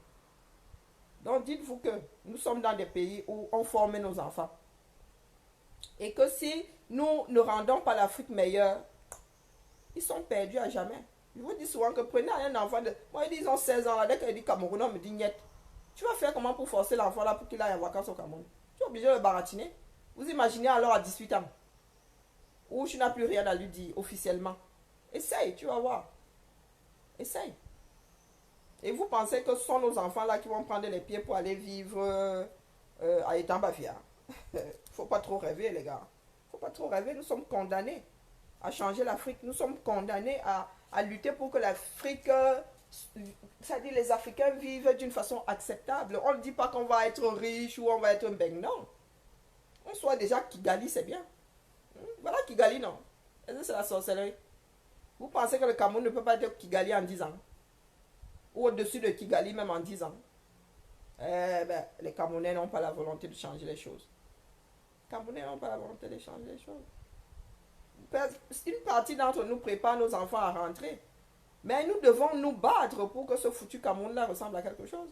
Donc dites-vous que nous sommes dans des pays où on forme nos enfants. Et que si nous ne rendons pas l'Afrique meilleure, ils sont perdus à jamais. Je vous dis souvent que prenez un enfant de... Moi, ils ont 16 ans là, dès qu'il dit Cameroun, on me dit niet. Tu vas faire comment pour forcer l'enfant là pour qu'il aille en vacances au Cameroun? Tu es obligé de le baratiner. Vous imaginez alors à 18 ans, où tu n'as plus rien à lui dire officiellement. Essaye, tu vas voir. Essaye. Et vous pensez que ce sont nos enfants là qui vont prendre les pieds pour aller vivre à Etambafia? Faut pas trop rêver, les gars. Faut pas trop rêver. Nous sommes condamnés à changer l'Afrique. Nous sommes condamnés à lutter pour que l'Afrique, c'est-à-dire les Africains vivent d'une façon acceptable. On ne dit pas qu'on va être riche ou on va être ben non. On soit déjà Kigali, c'est bien. Voilà Kigali, non. Est-ce que c'est la sorcellerie? Vous pensez que le Cameroun ne peut pas être Kigali en 10 ans? Ou au-dessus de Kigali même en 10 ans? Eh ben, les Camerounais n'ont pas la volonté de changer les choses. Les Camerounais n'ont pas la volonté de changer les choses. Une partie d'entre nous prépare nos enfants à rentrer. Mais nous devons nous battre pour que ce foutu Cameroun-là ressemble à quelque chose.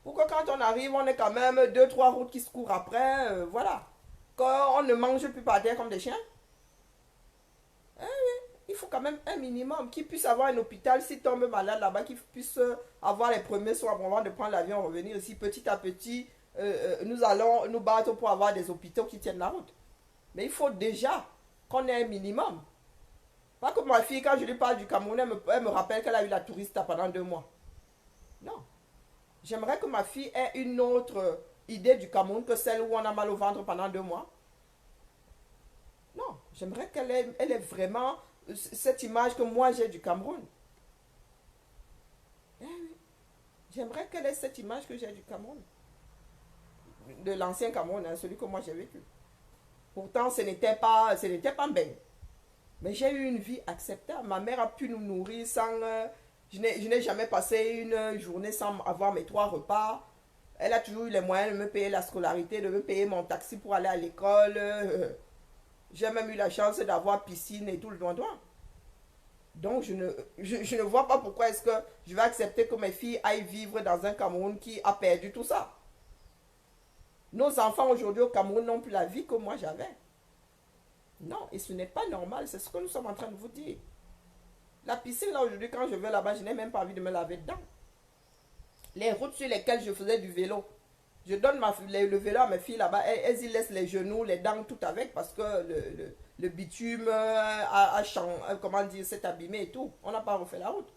Pour que quand on arrive, on ait quand même 2-3 routes qui se courent après. Voilà. Qu'on ne mange plus par terre comme des chiens. Eh oui, il faut quand même un minimum. Qui puisse avoir un hôpital, s'il tombe malade là-bas, qui puisse avoir les premiers soins avant de prendre l'avion, revenir ici. Petit à petit, nous allons nous battre pour avoir des hôpitaux qui tiennent la route. Mais il faut déjà qu'on ait un minimum. Pas que ma fille, quand je lui parle du Cameroun, elle me rappelle qu'elle a eu la touriste pendant 2 mois. Non. J'aimerais que ma fille ait une autre idée du Cameroun que celle où on a mal au ventre pendant 2 mois. Non. J'aimerais qu'elle ait vraiment cette image que moi j'ai du Cameroun. Eh oui. J'aimerais qu'elle ait cette image que j'ai du Cameroun. De l'ancien Cameroun, hein, celui que moi j'ai vécu. Pourtant, ce n'était pas bien. Mais j'ai eu une vie acceptable. Ma mère a pu nous nourrir sans... je n'ai jamais passé une journée sans avoir mes 3 repas. Elle a toujours eu les moyens de me payer la scolarité, de me payer mon taxi pour aller à l'école. J'ai même eu la chance d'avoir piscine et tout le doigt. Donc, je ne vois pas pourquoi est-ce que je vais accepter que mes filles aillent vivre dans un Cameroun qui a perdu tout ça. Nos enfants aujourd'hui au Cameroun n'ont plus la vie que moi j'avais. Non, et ce n'est pas normal, c'est ce que nous sommes en train de vous dire. La piscine, là, aujourd'hui, quand je vais là-bas, je n'ai même pas envie de me laver dedans. Les routes sur lesquelles je faisais du vélo, je donne le vélo à mes filles là-bas, elles y laissent les genoux, les dents, tout avec, parce que le bitume comment dire, s'est abîmé et tout. On n'a pas refait la route.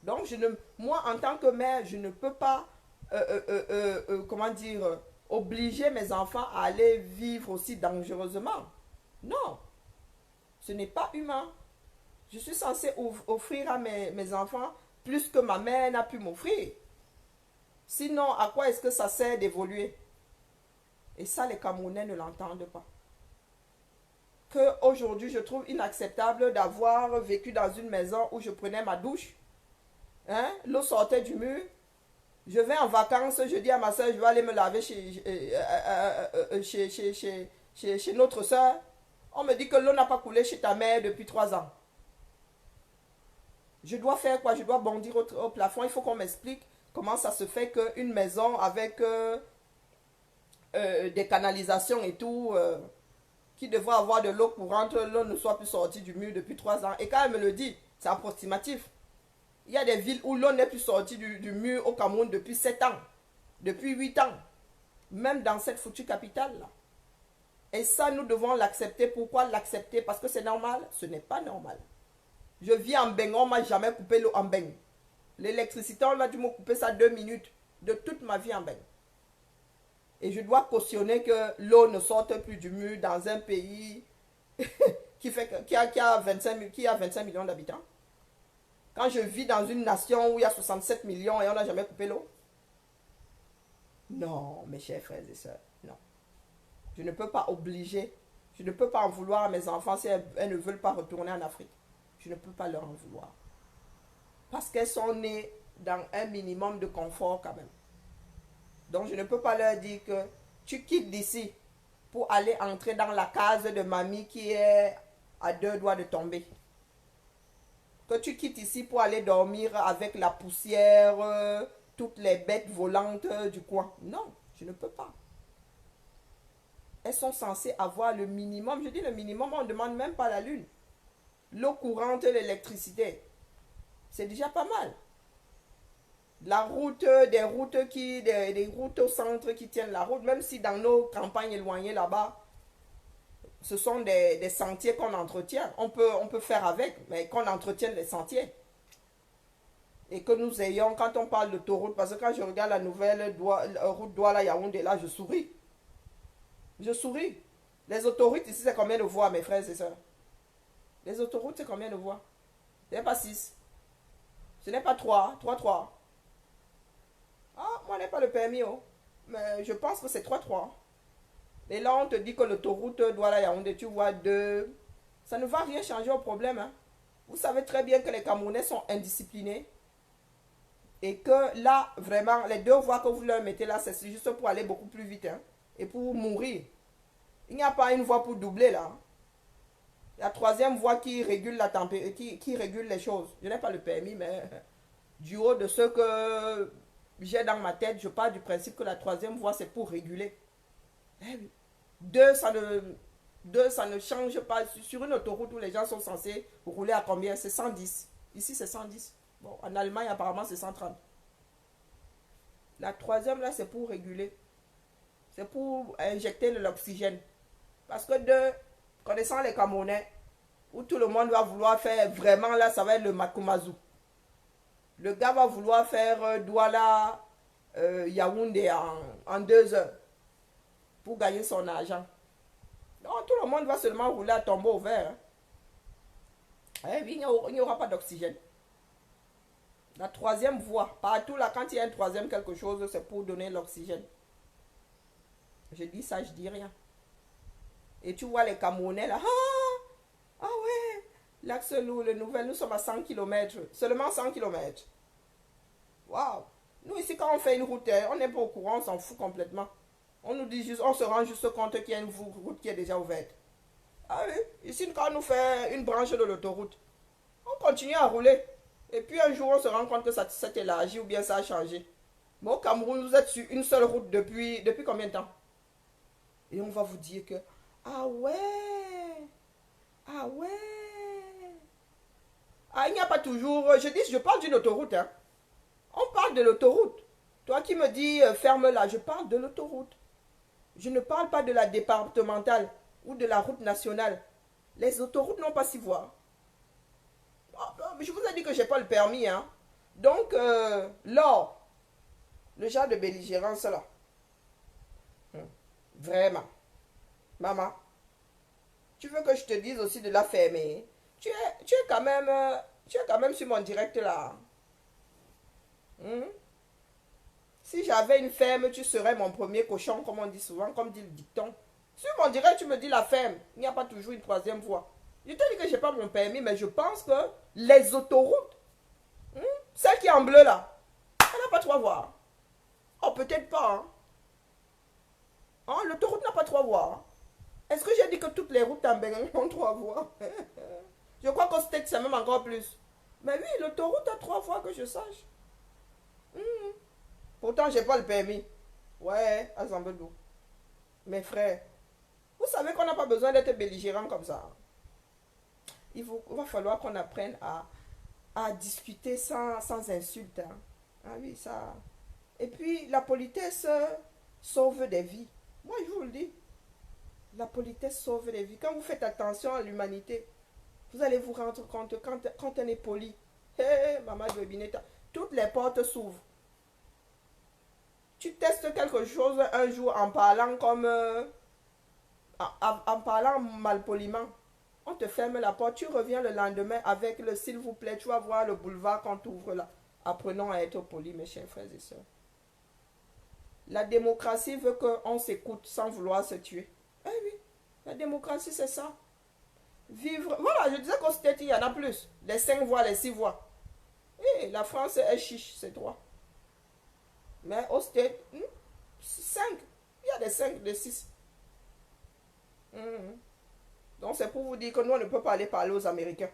Donc, moi, en tant que mère, je ne peux pas, comment dire, obliger mes enfants à aller vivre aussi dangereusement. Non, ce n'est pas humain. Je suis censée offrir à mes enfants plus que ma mère n'a pu m'offrir. Sinon, à quoi est-ce que ça sert d'évoluer? Et ça, les Camerounais ne l'entendent pas. Qu'aujourd'hui, je trouve inacceptable d'avoir vécu dans une maison où je prenais ma douche. Hein? L'eau sortait du mur. Je vais en vacances, je dis à ma soeur, je vais aller me laver chez notre soeur. On me dit que l'eau n'a pas coulé chez ta mère depuis 3 ans. Je dois faire quoi? Je dois bondir au plafond. Il faut qu'on m'explique comment ça se fait qu'une maison avec des canalisations et tout, qui devrait avoir de l'eau courante, l'eau ne soit plus sortie du mur depuis 3 ans. Et quand elle me le dit, c'est approximatif. Il y a des villes où l'eau n'est plus sortie du mur au Cameroun depuis 7 ans, depuis 8 ans. Même dans cette foutue capitale-là. Et ça, nous devons l'accepter. Pourquoi l'accepter? Parce que c'est normal? Ce n'est pas normal. Je vis en Beng, on ne m'a jamais coupé l'eau en Beng. L'électricité, on a dû me couper ça 2 minutes de toute ma vie en Beng. Et je dois cautionner que l'eau ne sorte plus du mur dans un pays qui a 25 millions d'habitants. Quand je vis dans une nation où il y a 67 millions et on n'a jamais coupé l'eau. Non, mes chers frères et sœurs, non. Je ne peux pas obliger, je ne peux pas en vouloir à mes enfants si elles ne veulent pas retourner en Afrique. Je ne peux pas leur en vouloir. Parce qu'elles sont nées dans un minimum de confort quand même. Donc je ne peux pas leur dire que tu quittes d'ici pour aller entrer dans la case de mamie qui est à 2 doigts de tomber. Que tu quittes ici pour aller dormir avec la poussière, toutes les bêtes volantes du coin. Non, je ne peux pas. Elles sont censées avoir le minimum. Je dis le minimum, on ne demande même pas la lune. L'eau courante, l'électricité. C'est déjà pas mal. La route, des routes au centre qui tiennent la route, même si dans nos campagnes éloignées là-bas, ce sont des sentiers qu'on entretient. On peut faire avec, mais qu'on entretienne les sentiers. Et que nous ayons, quand on parle d'autoroute, parce que quand je regarde la nouvelle route Douala-Yaoundé, là, je souris. Je souris. Les autoroutes ici, c'est combien de voies, mes frères et sœurs? Les autoroutes, c'est combien de voies? Ce n'est pas 6. Ce n'est pas 3. 3. Ah, moi, je n'ai pas le permis, oh. Mais je pense que c'est 3. Et là, on te dit que l'autoroute Douala-Yaoundé, tu vois 2. Ça ne va rien changer au problème. Hein. Vous savez très bien que les Camerounais sont indisciplinés. Et que là, vraiment, les 2 voies que vous leur mettez là, c'est juste pour aller beaucoup plus vite. Hein, et pour mourir. Il n'y a pas une voie pour doubler là. La 3e voie qui régule la température, qui régule les choses. Je n'ai pas le permis, mais du haut de ce que j'ai dans ma tête, je pars du principe que la 3e voie, c'est pour réguler. 2, ça ne change pas. Sur une autoroute où les gens sont censés rouler à combien? C'est 110. Ici, c'est 110. Bon, en Allemagne, apparemment, c'est 130. La 3e, là, c'est pour réguler. C'est pour injecter de l'oxygène. Parce que connaissant les Camerounais, où tout le monde va vouloir faire, vraiment, là, ça va être le Makumazu. Le gars va vouloir faire Douala, Yaoundé en 2 heures pour gagner son argent. Donc, tout le monde va seulement rouler à tombeau ouvert. Hein. Eh oui, il n'y aura pas d'oxygène. La 3e voie, partout là, quand il y a un 3e quelque chose, c'est pour donner l'oxygène. Je dis ça, je dis rien. Et tu vois les Camerounais là, ah ouais, l'axe lourd, le nouvel, nous sommes à 100 km, seulement 100 km. Waouh. Nous ici, quand on fait une route, on n'est pas au courant, on s'en fout complètement. On nous dit juste, on se rend juste compte qu'il y a une route qui est déjà ouverte. Ah oui, ici, quand on nous fait une branche de l'autoroute, on continue à rouler. Et puis un jour, on se rend compte que ça s'est élargi ou bien ça a changé. Mais au Cameroun, vous êtes sur une seule route depuis combien de temps? Et on va vous dire que, ah ouais, Ah, il n'y a pas toujours... Je dis, je parle d'une autoroute. Hein. On parle de l'autoroute. Toi qui me dis ferme-la, je parle de l'autoroute. Je ne parle pas de la départementale ou de la route nationale. Les autoroutes n'ont pas s'y voir. Ah, mais je vous ai dit que je n'ai pas le permis. Hein. Donc, Laure, le genre de belligérance là. Vraiment. Maman, tu veux que je te dise aussi de la fermer? Tu es quand même sur mon direct là. Hmm? Si j'avais une ferme, tu serais mon premier cochon, comme on dit souvent, comme dit le dicton. Sur mon direct, tu me dis la ferme. Il n'y a pas toujours une troisième voie. Je te dis que je n'ai pas mon permis, mais je pense que les autoroutes, hmm, celle qui est en bleu là, elle n'a pas trois voies. Oh, peut-être pas. Hein. Hein, l'autoroute n'a pas trois voies. Hein. Est-ce que j'ai dit que toutes les routes en Bengang ont trois voies? Je crois qu'au States, c'est même encore plus. Mais oui, l'autoroute a trois voies que je sache. Hmm. Pourtant, j'ai pas le permis. Ouais, à Zambedou. Mes frères, vous savez qu'on n'a pas besoin d'être belligérant comme ça. Va falloir qu'on apprenne à discuter sans insulte. Hein. Ah oui, ça. Et puis, la politesse sauve des vies. Moi, je vous le dis. La politesse sauve des vies. Quand vous faites attention à l'humanité, vous allez vous rendre compte quand on est poli. Hé, hey, maman de Bineta, toutes les portes s'ouvrent. Tu testes quelque chose un jour en parlant comme... en parlant malpoliment. On te ferme la porte, tu reviens le lendemain avec le s'il vous plaît, tu vas voir le boulevard qu'on t'ouvre là. Apprenons à être poli, mes chers frères et sœurs. La démocratie veut qu'on s'écoute sans vouloir se tuer. Eh oui, la démocratie c'est ça. Vivre, voilà, je disais qu'au States il y en a plus. Les 5 voix, les 6 voix. Et la France est chiche, c'est 3. Mais au States, 5. Il y a des 5, des 6. Donc c'est pour vous dire que nous on ne peut pas aller parler aux Américains.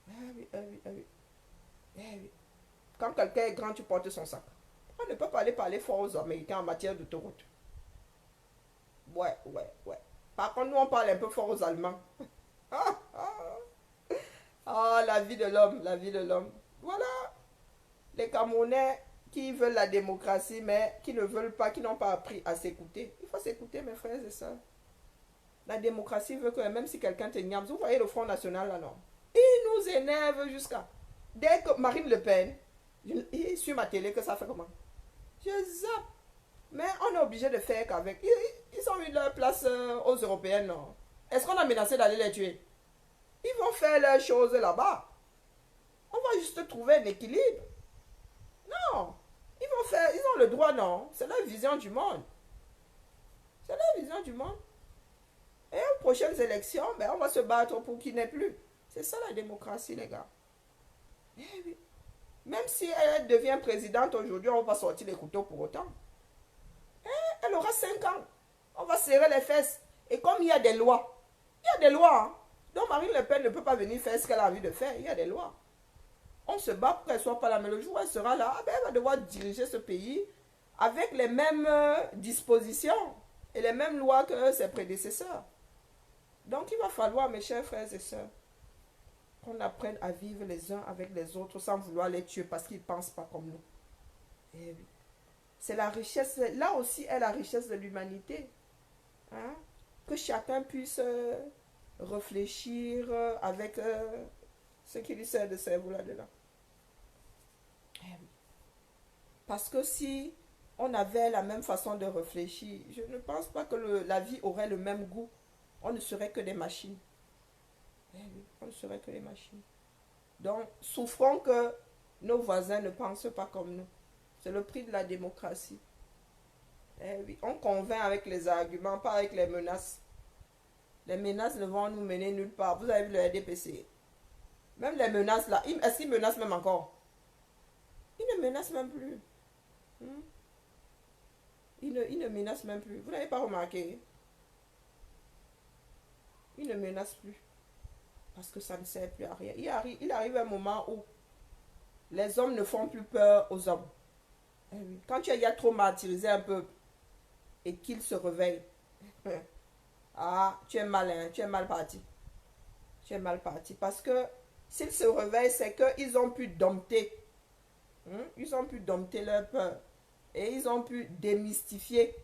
Ah oui, ah oui, ah oui. Ah oui. Quand quelqu'un est grand, tu portes son sac. On ne peut pas aller parler fort aux Américains en matière d'autoroute. Ouais, ouais, ouais. Par contre, nous on parle un peu fort aux Allemands. Ah, ah. Ah, la vie de l'homme, la vie de l'homme. Voilà. Les Camerounais qui veulent la démocratie, mais qui ne veulent pas, qui n'ont pas appris à s'écouter. Il faut s'écouter, mes frères et sœurs. La démocratie veut que même si quelqu'un te niaise, vous voyez le Front National là, non? Il nous énerve jusqu'à... Dès que Marine Le Pen, sur ma télé, que ça fait comment? Je zappe. Mais on est obligé de faire qu'avec... Ils ont eu leur place aux Européennes, non? Est-ce qu'on a menacé d'aller les tuer? Ils vont faire leurs choses là-bas. On va juste trouver un équilibre. Non. Ils vont faire... Ils ont le droit, non? C'est leur vision du monde. C'est leur vision du monde. Et aux prochaines élections, ben, on va se battre pour qu'il n'ait plus. C'est ça la démocratie, les gars. Eh oui. Même si elle devient présidente aujourd'hui, on va sortir les couteaux pour autant. Elle aura 5 ans. On va serrer les fesses. Et comme il y a des lois, il y a des lois. Hein. Donc Marine Le Pen ne peut pas venir faire ce qu'elle a envie de faire. Il y a des lois. On se bat pour qu'elle ne soit pas là. Mais le jour où elle sera là, ben, elle va devoir diriger ce pays avec les mêmes dispositions et les mêmes lois que ses prédécesseurs. Donc il va falloir, mes chers frères et sœurs, qu'on apprenne à vivre les uns avec les autres sans vouloir les tuer parce qu'ils ne pensent pas comme nous. Et oui. C'est la richesse, là aussi est la richesse de l'humanité. Hein? Que chacun puisse réfléchir avec ce qui lui sert de cerveau là-dedans. Eh oui. Parce que si on avait la même façon de réfléchir, je ne pense pas que la vie aurait le même goût. On ne serait que des machines. Eh oui, on ne serait que des machines. Donc, souffrons que nos voisins ne pensent pas comme nous. C'est le prix de la démocratie. Eh oui, on convainc avec les arguments, pas avec les menaces. Les menaces ne vont nous mener nulle part. Vous avez vu le RDPC. Même les menaces là, est-ce qu'ils menacent même encore? Ils ne menacent même plus. Ils ne menacent même plus. Vous n'avez pas remarqué? Ils ne menacent plus. Parce que ça ne sert plus à rien. Il arrive un moment où les hommes ne font plus peur aux hommes. Eh oui. Quand tu as trop martyrisé un peuple et qu'il se réveille, ah, tu es malin, tu es mal parti. Tu es mal parti. Parce que S'ils se réveillent, c'est qu'ils ont pu dompter. Ils ont pu dompter leur peur. Et ils ont pu démystifier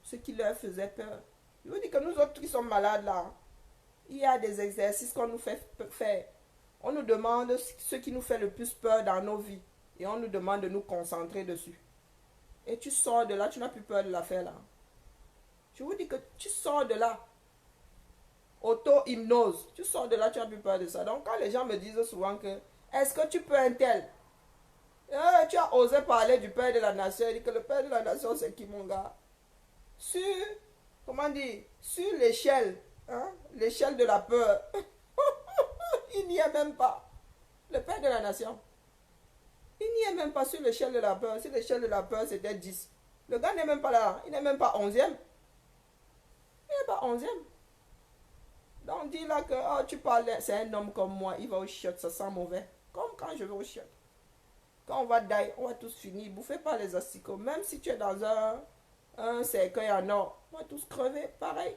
ce qui leur faisait peur. Je vous dis que nous autres qui sommes malades là, il y a des exercices qu'on nous fait faire. On nous demande ce qui nous fait le plus peur dans nos vies. Et on nous demande de nous concentrer dessus. Et tu sors de là, tu n'as plus peur de la faire là. Je vous dis que tu sors de là. Auto-hypnose. Tu sors de là, tu n'as plus peur de ça. Donc quand les gens me disent souvent que est-ce que tu peux un tel? Tu as osé parler du père de la nation. Il dit que le père de la nation c'est qui mon gars? Sur, comment dire, sur l'échelle, l'échelle de la peur. Il n'y est même pas. Le père de la nation. Il n'y est même pas sur l'échelle de la peur. Si l'échelle de la peur c'était 10. Le gars n'est même pas là. Il n'est même pas 11e. Il n'est pas 11e. Donc dis là que oh, tu parles, c'est un homme comme moi, il va au chiottes, ça sent mauvais. Comme quand je vais au chiottes. Quand on va die, on va tous finir. Bouffez pas les asticots. Même si tu es dans un cercueil en or, on va tous crever. Pareil.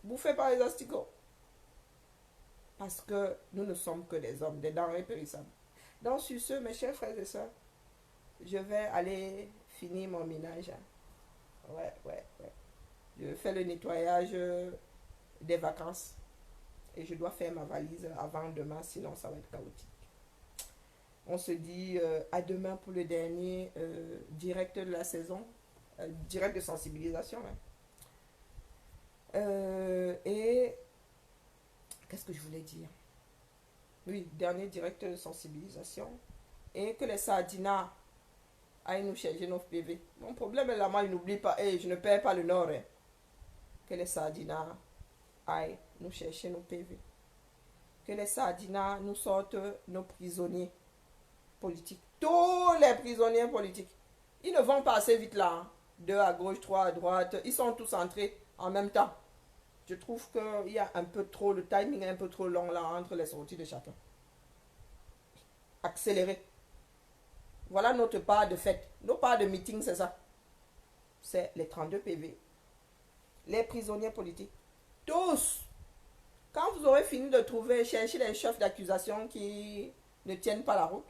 Bouffez pas les asticots. Parce que nous ne sommes que des hommes, des denrées périssables. Donc sur ce, mes chers frères et sœurs, je vais aller finir mon ménage. Ouais. Je fais le nettoyage des vacances. Et je dois faire ma valise avant demain, sinon ça va être chaotique. On se dit à demain pour le dernier direct de la saison, direct de sensibilisation. Et qu'est-ce que je voulais dire? Oui, dernier direct de sensibilisation. Et que les sardinas aillent nous chercher nos PV. Mon problème est là, moi, je n'oublie pas, je ne perds pas le nord. Que les sardinas aillent nous chercher nos PV. Que les sardinas nous sortent nos prisonniers politiques. Tous les prisonniers politiques. Ils ne vont pas assez vite là. 2 à gauche, 3 à droite. Ils sont tous entrés en même temps. Je trouve qu'il y a un peu trop, le timing est un peu trop long là entre les sorties de chacun. Accéléré. Voilà notre part de fête. Nos parts de meeting, c'est ça. C'est les 32 PV. Les prisonniers politiques. Tous. Quand vous aurez fini de chercher les chefs d'accusation qui ne tiennent pas la route,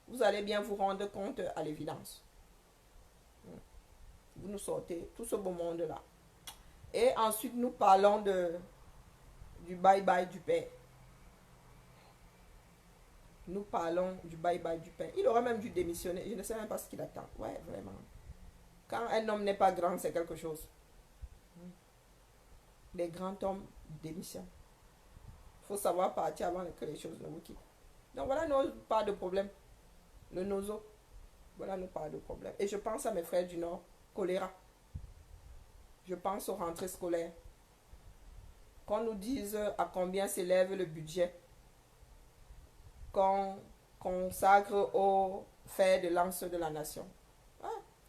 vous allez bien vous rendre compte à l'évidence. Vous nous sortez tout ce beau monde-là. Et ensuite, nous parlons du bye-bye du père. Nous parlons du bye-bye du père. Il aurait même dû démissionner. Je ne sais même pas ce qu'il attend. Ouais, vraiment. Quand un homme n'est pas grand, c'est quelque chose. Les grands hommes démissionnent. Il faut savoir partir avant que les choses ne vous quittent. Donc voilà nos pas de problème. Le nozo. Voilà nos pas de problème. Et je pense à mes frères du Nord. Choléra. Je pense aux rentrées scolaires. Qu'on nous dise à combien s'élève le budget qu'on consacre au fer de lance de la nation.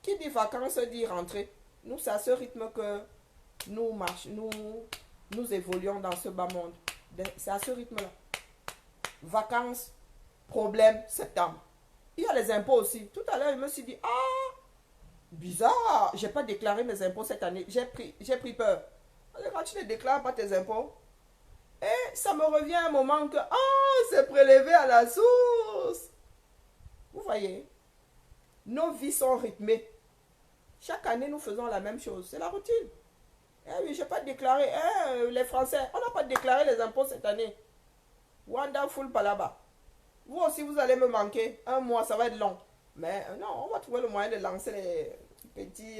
Qui dit vacances dit rentrée. Nous, c'est à ce rythme que nous évoluons dans ce bas monde. C'est à ce rythme-là. Vacances, problème, septembre. Il y a les impôts aussi. Tout à l'heure, je me suis dit, bizarre, j'ai pas déclaré mes impôts cette année. J'ai pris peur. Quand tu ne déclares pas tes impôts, et ça me revient un moment que, c'est prélevé à la source. Vous voyez, nos vies sont rythmées. Chaque année, nous faisons la même chose. C'est la routine. Oui, je n'ai pas déclaré. Les Français, on n'a pas déclaré les impôts cette année. Wonderful Palaba. Vous aussi, vous allez me manquer. Un mois, ça va être long. Mais non, on va trouver le moyen de lancer les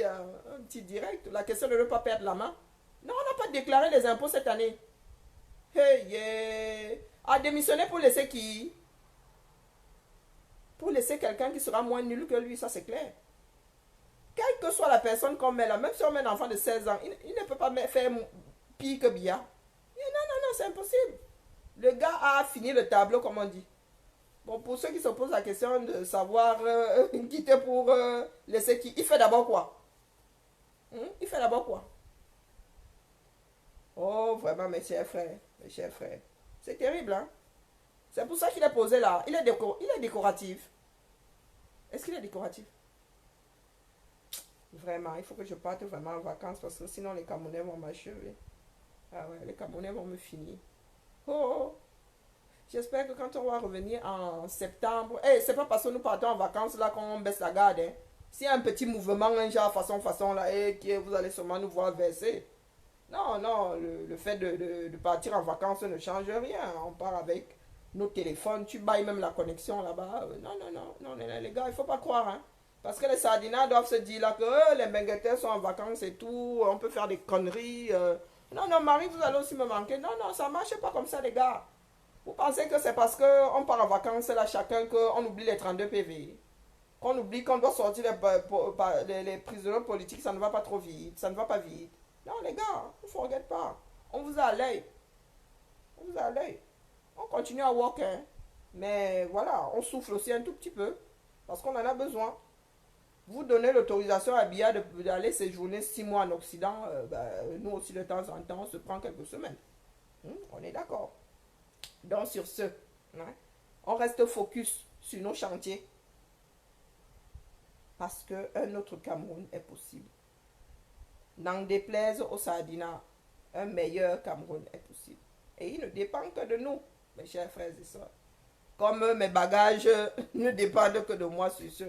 un petit direct. La question de ne pas perdre la main. Non, on n'a pas déclaré les impôts cette année. À démissionner pour laisser qui? Pour laisser quelqu'un qui sera moins nul que lui, ça c'est clair. Quelle que soit la personne qu'on met là, même si on met un enfant de 16 ans, il ne peut pas faire pire que Bia. Non, c'est impossible. Le gars a fini le tableau, comme on dit. Bon, pour ceux qui se posent la question de savoir quitter pour laisser qui, il fait d'abord quoi? Il fait d'abord quoi? Oh, vraiment, mes chers frères, c'est terrible, hein? C'est pour ça qu'il est posé là. Il est décoratif. Est-ce qu'il est décoratif? Vraiment, il faut que je parte vraiment en vacances parce que sinon les Camerounais vont m'achever. Ah ouais, les Camerounais vont me finir. Oh! J'espère que quand on va revenir en septembre, c'est pas parce que nous partons en vacances là qu'on baisse la garde. Hein. S'il y a un petit mouvement, un genre façon là, vous allez sûrement nous voir verser. Non, non, le fait de partir en vacances ne change rien. On part avec nos téléphones, tu bailles même la connexion là-bas. Non, non, non, non, les gars, il faut pas croire. Hein. Parce que les sardinats doivent se dire là que les benguetteurs sont en vacances et tout, on peut faire des conneries. Non, non, Marie, vous allez aussi me manquer. Non, non, ça marche pas comme ça, les gars. Vous pensez que c'est parce qu'on part en vacances là, chacun, qu'on oublie les 32 PV? Qu'on oublie qu'on doit sortir les prisonniers politiques, ça ne va pas trop vite, ça ne va pas vite. Non, les gars, ne vous regarde pas. On vous a à l'œil. On vous a à l'œil. On continue à work, hein. Mais voilà, on souffle aussi un tout petit peu. Parce qu'on en a besoin. Vous donnez l'autorisation à Bia d'aller séjourner 6 mois en Occident. Nous aussi, de temps en temps, on se prend quelques semaines. On est d'accord. Donc, sur ce, hein, on reste focus sur nos chantiers. Parce qu'un autre Cameroun est possible. N'en déplaise aux Sardinats, un meilleur Cameroun est possible. Et il ne dépend que de nous, mes chers frères et sœurs. Comme mes bagages ne dépendent que de moi sur ce.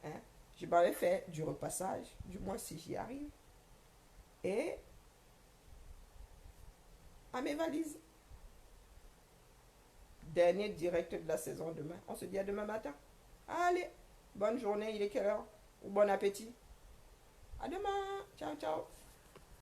Hein, je m'avais fait du repassage, du moins si j'y arrive. Et à mes valises. Dernier direct de la saison demain. On se dit à demain matin. Allez, bonne journée, il est quelle heure? Ou bon appétit. À demain. Ciao, ciao.